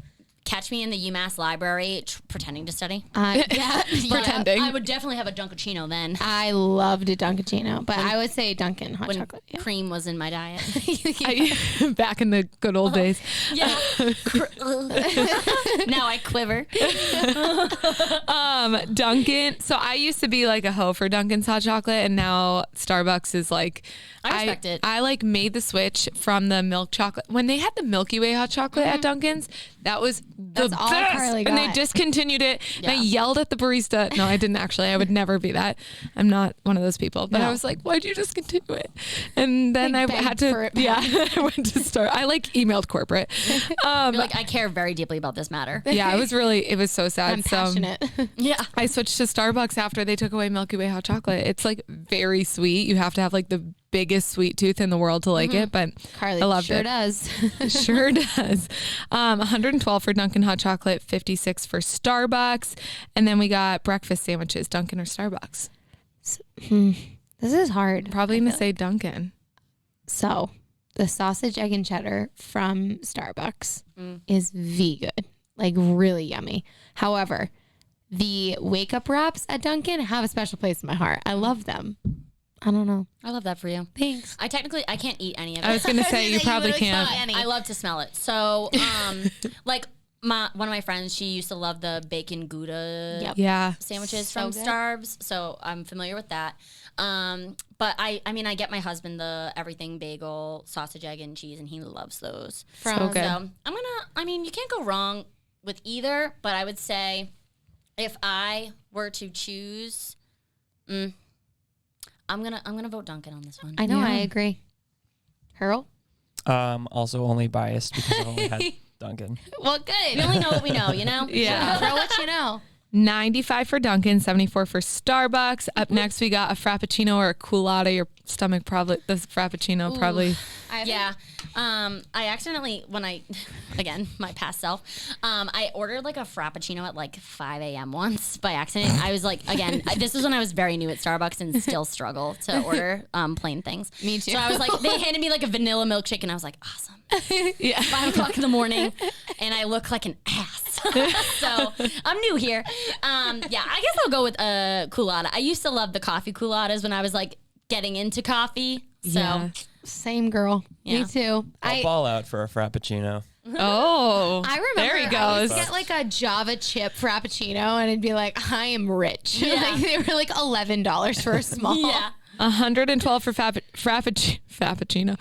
Catch me in the UMass library pretending to study. Yeah. Pretending. I would definitely have a Dunkachino then. I loved a Dunkaccino, but I would say Dunkin' hot When chocolate. Yeah. cream was in my diet. Back in the good old days. Yeah. Now I quiver. Dunkin'. So I used to be like a hoe for Dunkin's hot chocolate, and now Starbucks is like. I respect it. I like made the switch from the milk chocolate when they had the Milky Way hot chocolate at Dunkin's. That was the That's all best, Carly and they got. discontinued it. And I Yeah. yelled at the barista. No, I didn't actually. I would never be that. I'm not one of those people. But I No. was like, why'd you discontinue it? And then They I begged had to. for it back. Yeah, I went to start. I like emailed corporate. You're like, I care very deeply about this matter. Yeah, it was so sad. I'm So, passionate. Yeah. I switched to Starbucks after they took away Milky Way hot chocolate. It's like very sweet. You have to have like the biggest sweet tooth in the world to like it, but Carly I loved sure it. does. Sure does. 112 for Dunkin' hot chocolate, 56 for Starbucks, and then we got breakfast sandwiches, Dunkin' or Starbucks. This is hard. Probably gonna say Dunkin'. So the sausage, egg, and cheddar from Starbucks is good, like really yummy. However, the wake up wraps at Dunkin' have a special place in my heart. I love them. I don't know. I love that for you. Thanks. I can't eat any of it. I was gonna say you probably can't. I love to smell it. So, like one of my friends, she used to love the bacon Gouda Yep. Yeah. sandwiches So from good. Starbucks, so I'm familiar with that. But I mean, I get my husband the everything bagel, sausage, egg, and cheese, and he loves those. So good. So I mean, you can't go wrong with either. But I would say, if I were to choose, I'm gonna vote Dunkin' on this one. I know. Yeah. I agree. Hurl. Also only biased because I've only had Dunkin'. Well, We good. only know what we know, you know. Yeah. Throw what you know. 95 for Dunkin', 74 for Starbucks. Up next, we got a Frappuccino or a Culotta. Your stomach probably, the Frappuccino probably. Yeah. I accidentally, again, my past self, I ordered like a Frappuccino at like 5 a.m. once by accident. I was like, again, this was when I was very new at Starbucks and still struggle to order plain things. Me too. So I was like, they handed me like a vanilla milkshake and I was like, awesome. Yeah. 5 o'clock in the morning and I look like an ass. So I'm new here. Yeah, I guess I'll go with a Culotta. I used to love the coffee Culottes when I was like getting into coffee. So Yeah. Same girl. Yeah. Me too. I'll ball out for a Frappuccino. Oh, I remember there he I would goes. get like a Java chip Frappuccino and it'd be like, I am rich. Yeah. Like they were like $11 for a small. yeah. 112 for Frappuccino,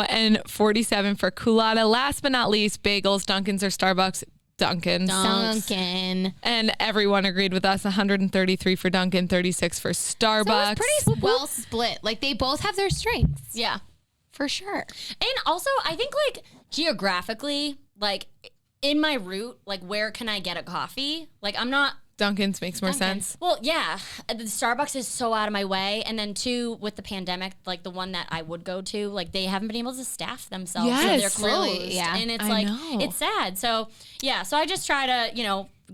and 47 for Culotta. Last but not least, bagels, Dunkin's or Starbucks. Dunkin's. Dunkin'. And everyone agreed with us. 133 for Dunkin', 36 for Starbucks. So it's pretty well split. Like they both have their strengths. Yeah. For sure. And also, I think like geographically, like in my route, like where can I get a coffee? Like I'm not. Dunkin's makes more sense. Well, yeah, the Starbucks is so out of my way, and then two, with the pandemic, like the one that I would go to, like they haven't been able to staff themselves, so they're Yes. closed, Really? Yeah. and it's I like know. it's sad. So yeah, so I just try to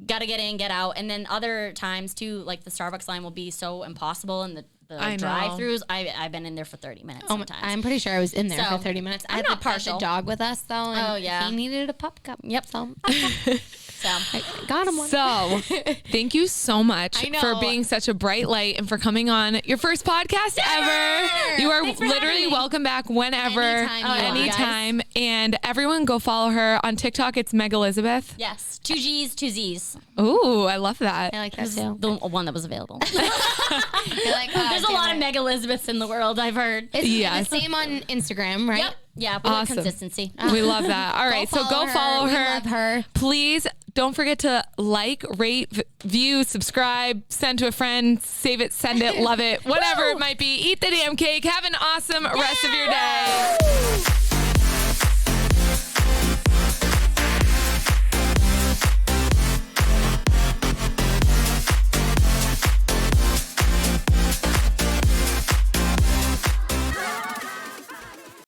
gotta get in, get out. And then other times too, like the Starbucks line will be so impossible, and the I know. drive-throughs. I've been in there for 30 minutes sometimes. I'm pretty sure I was in there So, for 30 minutes. I I'm had not the, I had partial. the dog with us though. And Oh, yeah. he needed a pup cup. Yep. So So I got him one. So, thank you so much I know. for being such a bright light and for coming on your first podcast ever. You are Thanks for literally having me. welcome back whenever, Anytime you want. anytime. And everyone go follow her on TikTok. It's Meg Elizabeth. yes, 2 G's, 2 Z's. Ooh, I love that. I like that too. The one that was available. You're like, oh, There's a damn lot it. of Meg Elizabeths in the world, I've heard. It's Yes. the same on Instagram, right? Yep. Yeah, but Awesome. consistency. We love that. All right, so go follow We her. love her. Please don't forget to like, rate, view, subscribe, send to a friend, save it, send it, love it, whatever it might be. Eat the damn cake. Have an awesome rest of your day.